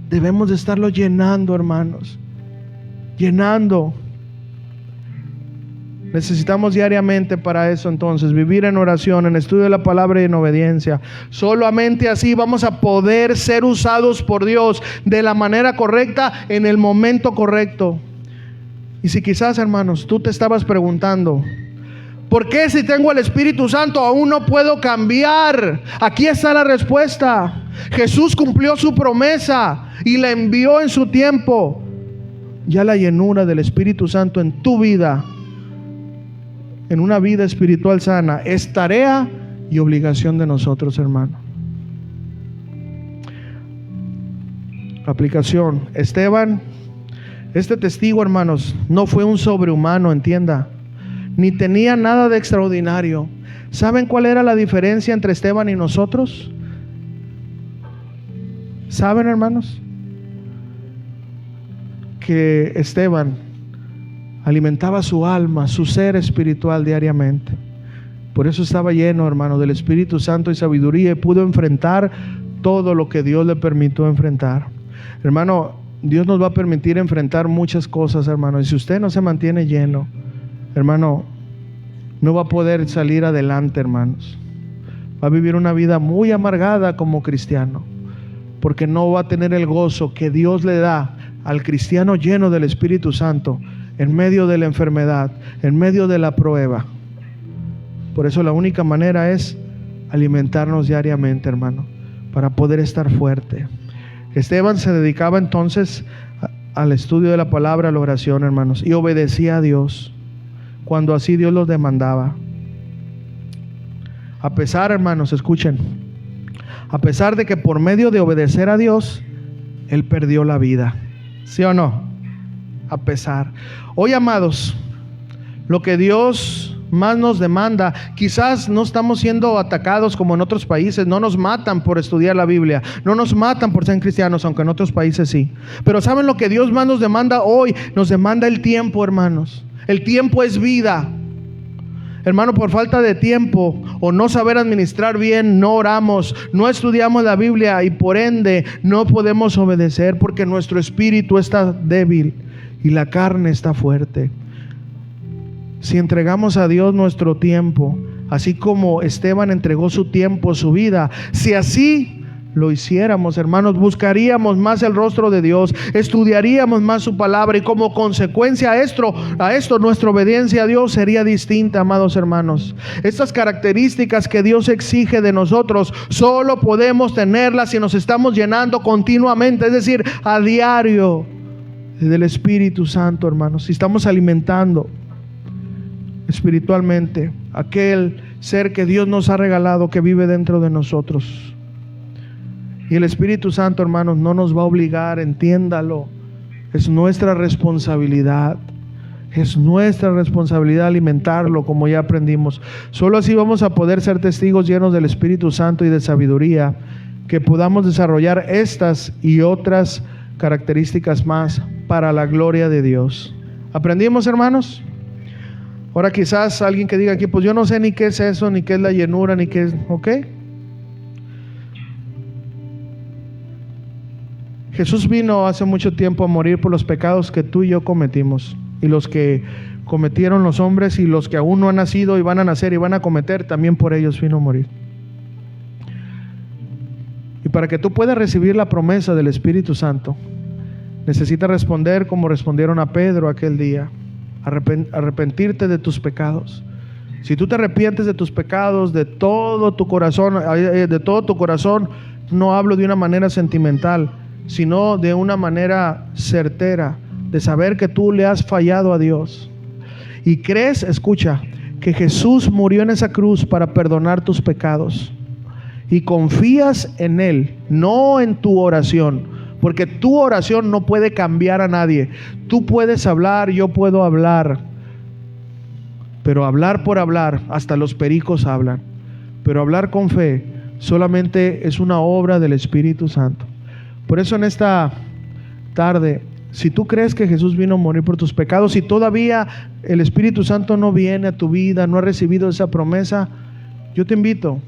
Debemos de estarlo llenando, hermanos. Llenando. Necesitamos diariamente para eso, entonces, vivir en oración, en estudio de la palabra y en obediencia. Solamente así vamos a poder ser usados por Dios de la manera correcta, en el momento correcto. Y si quizás, hermanos, tú te estabas preguntando: ¿por qué si tengo el Espíritu Santo aún no puedo cambiar? Aquí está la respuesta. Jesús cumplió su promesa y la envió en su tiempo. Ya la llenura del Espíritu Santo en tu vida, en una vida espiritual sana, es tarea y obligación de nosotros, hermano. Aplicación. Esteban, este testigo, hermanos, no fue un sobrehumano, entienda, ni tenía nada de extraordinario. ¿Saben cuál era la diferencia entre Esteban y nosotros? ¿Saben, hermanos? Que Esteban alimentaba su alma, su ser espiritual diariamente. Por eso estaba lleno, hermano, del Espíritu Santo y sabiduría, y pudo enfrentar todo lo que Dios le permitió enfrentar. Hermano, Dios nos va a permitir enfrentar muchas cosas, hermano, y si usted no se mantiene lleno, hermano, no va a poder salir adelante, hermanos. Va a vivir una vida muy amargada como cristiano, porque no va a tener el gozo que Dios le da al cristiano lleno del Espíritu Santo en medio de la enfermedad, en medio de la prueba. Por eso la única manera es alimentarnos diariamente, hermano, para poder estar fuerte. Esteban se dedicaba entonces al estudio de la palabra, a la oración, hermanos, y obedecía a Dios cuando así Dios los demandaba. A pesar, hermanos, escuchen, a pesar de que por medio de obedecer a Dios, él perdió la vida. ¿Sí o no? A pesar. Hoy, amados, lo que Dios más nos demanda, quizás no estamos siendo atacados como en otros países, no nos matan por estudiar la Biblia, no nos matan por ser cristianos, aunque en otros países sí. Pero ¿saben lo que Dios más nos demanda hoy? Nos demanda el tiempo, hermanos. El tiempo es vida. Hermano, por falta de tiempo o no saber administrar bien, no oramos, no estudiamos la Biblia y por ende no podemos obedecer porque nuestro espíritu está débil y la carne está fuerte. Si entregamos a Dios nuestro tiempo, así como Esteban entregó su tiempo, su vida, si así lo hiciéramos, hermanos, buscaríamos más el rostro de Dios, estudiaríamos más su palabra y como consecuencia a esto nuestra obediencia a Dios sería distinta, amados hermanos. Estas características que Dios exige de nosotros solo podemos tenerlas si nos estamos llenando continuamente, es decir, a diario del Espíritu Santo, hermanos. Si estamos alimentando espiritualmente aquel ser que Dios nos ha regalado, que vive dentro de nosotros. Y el Espíritu Santo, hermanos, no nos va a obligar, entiéndalo. Es nuestra responsabilidad. Es nuestra responsabilidad alimentarlo, como ya aprendimos. Solo así vamos a poder ser testigos llenos del Espíritu Santo y de sabiduría, que podamos desarrollar estas y otras características más para la gloria de Dios. ¿Aprendimos, hermanos? Ahora quizás alguien que diga aquí, pues yo no sé ni qué es eso, ni qué es la llenura, ni qué es, ¿ok? Jesús vino hace mucho tiempo a morir por los pecados que tú y yo cometimos, y los que cometieron los hombres y los que aún no han nacido y van a nacer y van a cometer, también por ellos vino a morir. Y para que tú puedas recibir la promesa del Espíritu Santo, necesitas responder como respondieron a Pedro aquel día. Arrepentirte de tus pecados. Si tú te arrepientes de tus pecados de todo tu corazón, no hablo de una manera sentimental, sino de una manera certera, de saber que tú le has fallado a Dios y crees, escucha, que Jesús murió en esa cruz para perdonar tus pecados y confías en Él, no en tu oración, porque tu oración no puede cambiar a nadie. Tú puedes hablar, yo puedo hablar, pero hablar por hablar, hasta los pericos hablan, pero hablar con fe solamente es una obra del Espíritu Santo. Por eso en esta tarde, si tú crees que Jesús vino a morir por tus pecados y todavía el Espíritu Santo no viene a tu vida, no has recibido esa promesa, yo te invito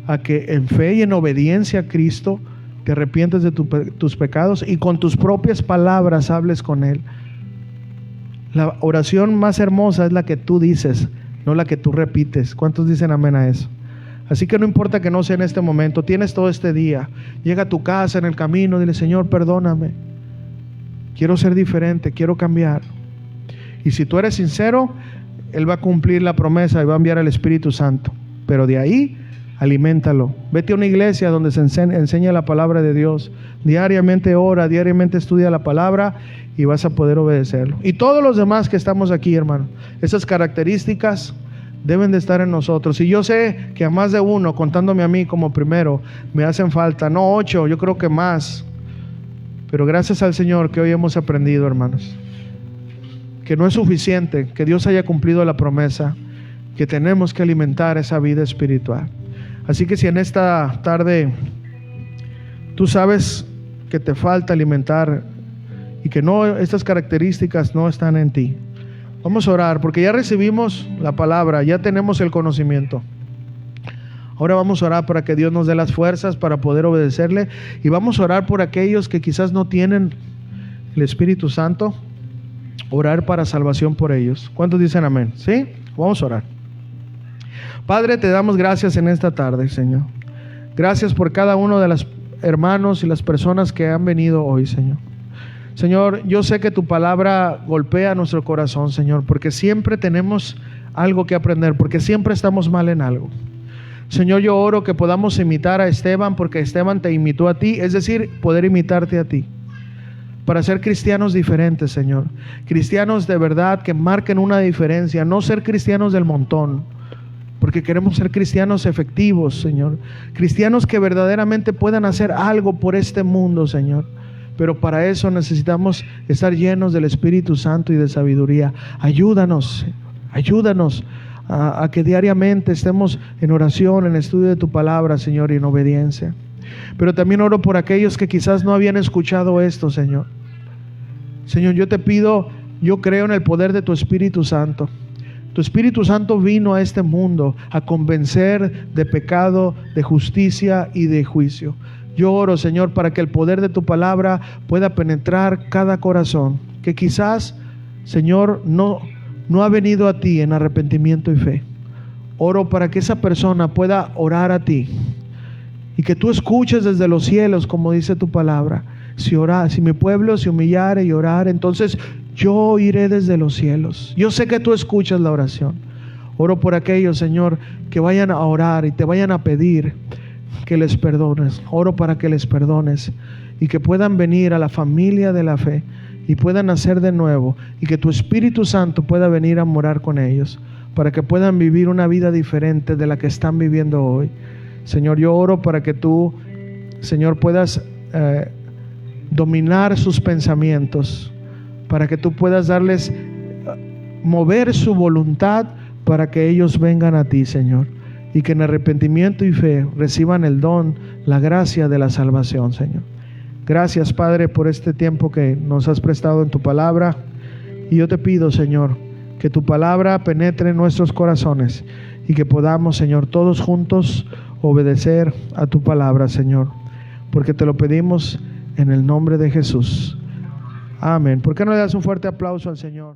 a que en fe y en obediencia a Cristo te arrepientes de tus pecados y con tus propias palabras hables con Él. La oración más hermosa es la que tú dices, no la que tú repites. ¿Cuántos dicen amén a eso? Así que no importa que no sea en este momento, tienes todo este día. Llega a tu casa en el camino, dile: Señor, perdóname. Quiero ser diferente, quiero cambiar. Y si tú eres sincero, Él va a cumplir la promesa y va a enviar al Espíritu Santo. Pero de ahí aliméntalo. Vete a una iglesia donde se enseña la palabra de Dios. Diariamente ora, diariamente estudia la palabra y vas a poder obedecerlo. Y todos los demás que estamos aquí, hermano, esas características deben de estar en nosotros. Y yo sé que a más de uno, contándome a mí como primero, me hacen falta, no 8, yo creo que más. Pero gracias al Señor que hoy hemos aprendido, hermanos, que no es suficiente que Dios haya cumplido la promesa, que tenemos que alimentar esa vida espiritual. Así que si en esta tarde tú sabes que te falta alimentar y que no, estas características no están en ti, vamos a orar, porque ya recibimos la palabra, ya tenemos el conocimiento. Ahora vamos a orar para que Dios nos dé las fuerzas para poder obedecerle, y vamos a orar por aquellos que quizás no tienen el Espíritu Santo, orar para salvación por ellos. ¿Cuántos dicen amén? ¿Sí? Vamos a orar. Padre, te damos gracias en esta tarde, Señor. Gracias por cada uno de los hermanos y las personas que han venido hoy, Señor. Señor, yo sé que tu palabra golpea nuestro corazón, Señor, porque siempre tenemos algo que aprender, porque siempre estamos mal en algo. Señor, yo oro que podamos imitar a Esteban, porque Esteban te imitó a ti, es decir, poder imitarte a ti, para ser cristianos diferentes, Señor. Cristianos de verdad que marquen una diferencia, no ser cristianos del montón, porque queremos ser cristianos efectivos, Señor. Cristianos que verdaderamente puedan hacer algo por este mundo, Señor. Pero para eso necesitamos estar llenos del Espíritu Santo y de sabiduría. Ayúdanos a que diariamente estemos en oración, en estudio de tu palabra, Señor, y en obediencia. Pero también oro por aquellos que quizás no habían escuchado esto, Señor. Señor, yo te pido, yo creo en el poder de tu Espíritu Santo. Tu Espíritu Santo vino a este mundo a convencer de pecado, de justicia y de juicio. Yo oro, Señor, para que el poder de tu palabra pueda penetrar cada corazón que quizás, Señor, no ha venido a ti en arrepentimiento y fe. Oro para que esa persona pueda orar a ti y que tú escuches desde los cielos, como dice tu palabra. Si mi pueblo se humillare y orare, entonces yo oiré desde los cielos. Yo sé que tú escuchas la oración. Oro por aquellos, Señor, que vayan a orar y te vayan a pedir que les perdones. Oro para que les perdones y que puedan venir a la familia de la fe y puedan nacer de nuevo, y que tu Espíritu Santo pueda venir a morar con ellos para que puedan vivir una vida diferente de la que están viviendo hoy. Señor, yo oro para que tú, Señor, puedas dominar sus pensamientos, para que tú puedas darles, mover su voluntad para que ellos vengan a ti, Señor, y que en arrepentimiento y fe reciban el don, la gracia de la salvación, Señor. Gracias, Padre, por este tiempo que nos has prestado en tu palabra, y yo te pido, Señor, que tu palabra penetre en nuestros corazones y que podamos, Señor, todos juntos obedecer a tu palabra, Señor, porque te lo pedimos en el nombre de Jesús. Amén. ¿Por qué no le das un fuerte aplauso al Señor?